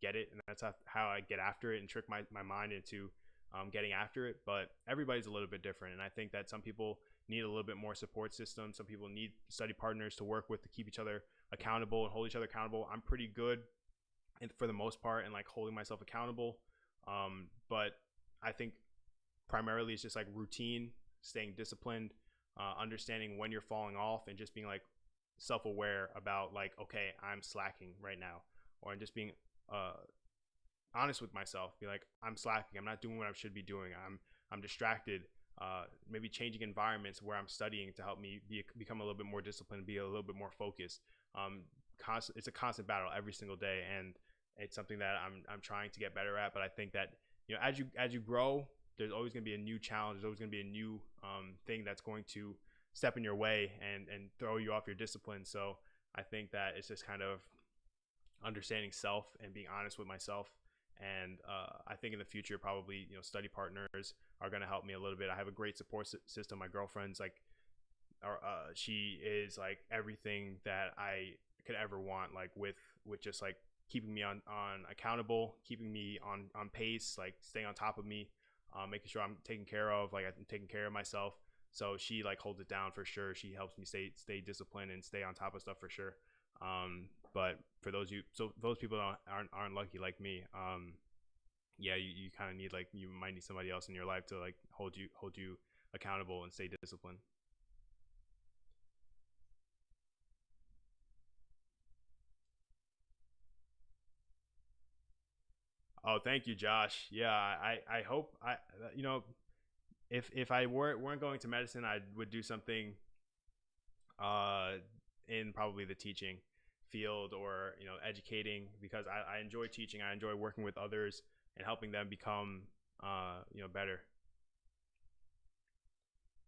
get it, and that's how I get after it and trick my mind into getting after it. But everybody's a little bit different, and I think that some people need a little bit more support system. Some people need study partners to work with to keep each other accountable and hold each other accountable. I'm pretty good for the most part and like holding myself accountable, but I think primarily it's just like routine, staying disciplined, understanding when you're falling off, and just being like self-aware about like, okay, I'm slacking right now, or I'm just being honest with myself, be like, I'm slacking, I'm not doing what I should be doing, I'm distracted. Maybe changing environments where I'm studying to help me become a little bit more disciplined, be a little bit more focused. It's a constant battle every single day, and it's something that I'm trying to get better at. But I think that as you grow, there's always going to be a new challenge. There's always going to be a new thing that's going to step in your way and throw you off your discipline. So I think that it's just kind of understanding self and being honest with myself. And I think in the future, probably study partners are going to help me a little bit. I have a great support system. My girlfriend's like, she is like everything that I could ever want, like with just like keeping me on accountable, keeping me on pace, like staying on top of me, making sure I'm taken care of, like I'm taking care of myself. So she like holds it down for sure. She helps me stay disciplined and stay on top of stuff for sure. But for those people aren't lucky like me, yeah, you kind of need, like, you might need somebody else in your life to like hold you accountable and stay disciplined. Oh, thank you, Josh. Yeah, I hope you know, if I weren't going to medicine, I would do something uh in probably the teaching field, or educating, because I enjoy teaching. I enjoy working with others and helping them become better.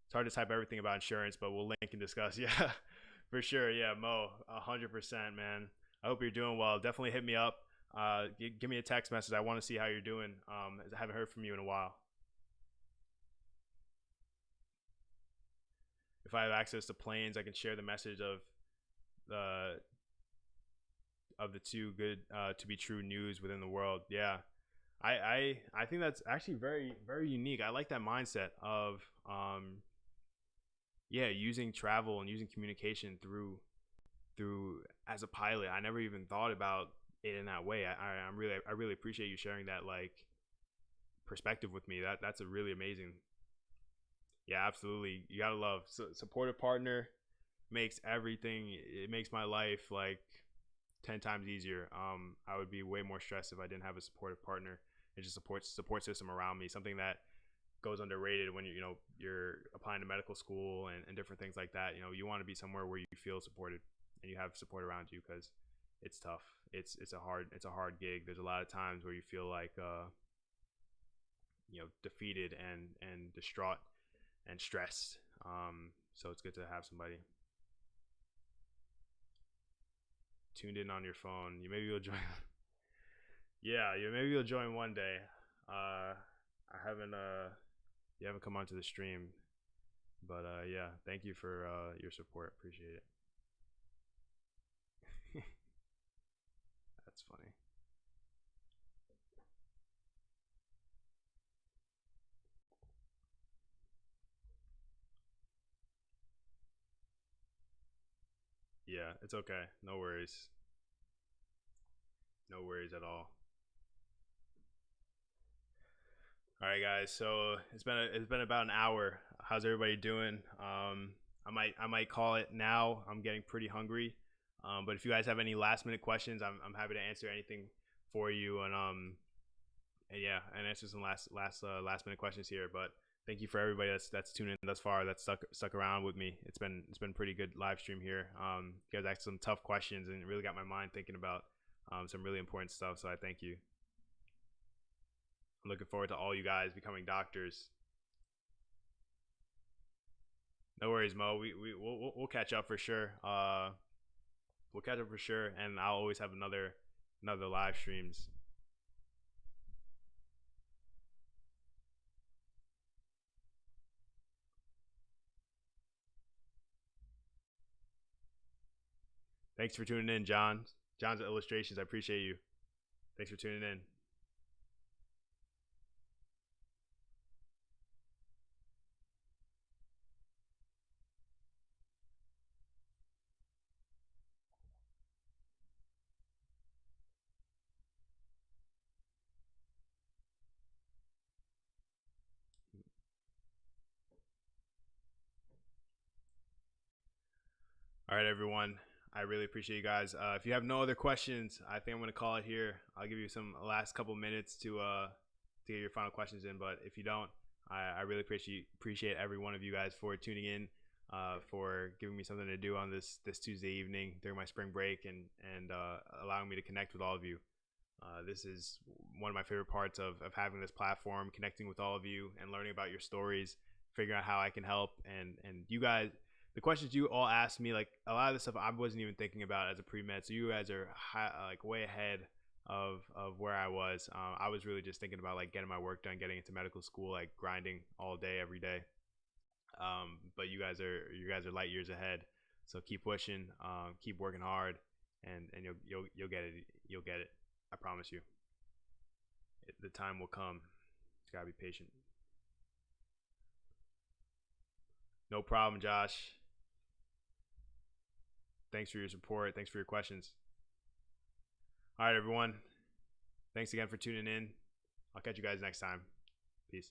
It's hard to type everything about insurance, but we'll link and discuss. Yeah, for sure. Yeah, Mo, 100%, man. I hope you're doing well. Definitely hit me up. Give me a text message. I want to see how you're doing. As I haven't heard from you in a while. If I have access to planes, I can share the message the of the two good to be true news within the world. Yeah, I think that's actually very very unique. I like that mindset of yeah, using travel and using communication through as a pilot. I never even thought about it in that way. I really appreciate you sharing that, like, perspective with me. That's a really amazing. Yeah, absolutely. You gotta love supportive partner makes everything. It makes my life like 10 times easier. I would be way more stressed if I didn't have a supportive partner and just support system around me. Something that goes underrated when you're applying to medical school and different things like that. You want to be somewhere where you feel supported and you have support around you, because it's tough. It's a hard gig. There's a lot of times where you feel like defeated and distraught and stressed. So it's good to have somebody tuned in on your phone. Maybe you'll join. Yeah, maybe you'll join one day. I haven't you haven't come onto the stream, but yeah, thank you for your support. Appreciate it. That's funny. Yeah, it's okay. No worries. No worries at all. All right, guys. So it's been about an hour. How's everybody doing? I might call it now. I'm getting pretty hungry. But if you guys have any last minute questions, I'm happy to answer anything for you. And yeah, and answer some last minute questions here. But thank you for everybody that's tuned in thus far, that's stuck around with me. It's been pretty good live stream here. You guys asked some tough questions and it really got my mind thinking about some really important stuff. So I thank you. I'm looking forward to all you guys becoming doctors. No worries, Mo. We'll catch up for sure. We'll catch up for sure, and I'll always have another live streams. Thanks for tuning in, John. John's illustrations. I appreciate you. Thanks for tuning in. All right, everyone. I really appreciate you guys. If you have no other questions, I think I'm going to call it here. I'll give you some last couple minutes to get your final questions in. But if you don't, I really appreciate every one of you guys for tuning in, for giving me something to do on this Tuesday evening during my spring break, and allowing me to connect with all of you. This is one of my favorite parts of having this platform, connecting with all of you and learning about your stories, figuring out how I can help. And you guys, the questions you all asked me, like a lot of the stuff I wasn't even thinking about as a pre-med. So you guys are like way ahead of where I was. I was really just thinking about like getting my work done, getting into medical school, like grinding all day, every day. But you guys are light years ahead. So keep pushing, keep working hard, and you'll get it. You'll get it. I promise you. The time will come. Just gotta be patient. No problem, Josh. Thanks for your support. Thanks for your questions. All right, everyone. Thanks again for tuning in. I'll catch you guys next time. Peace.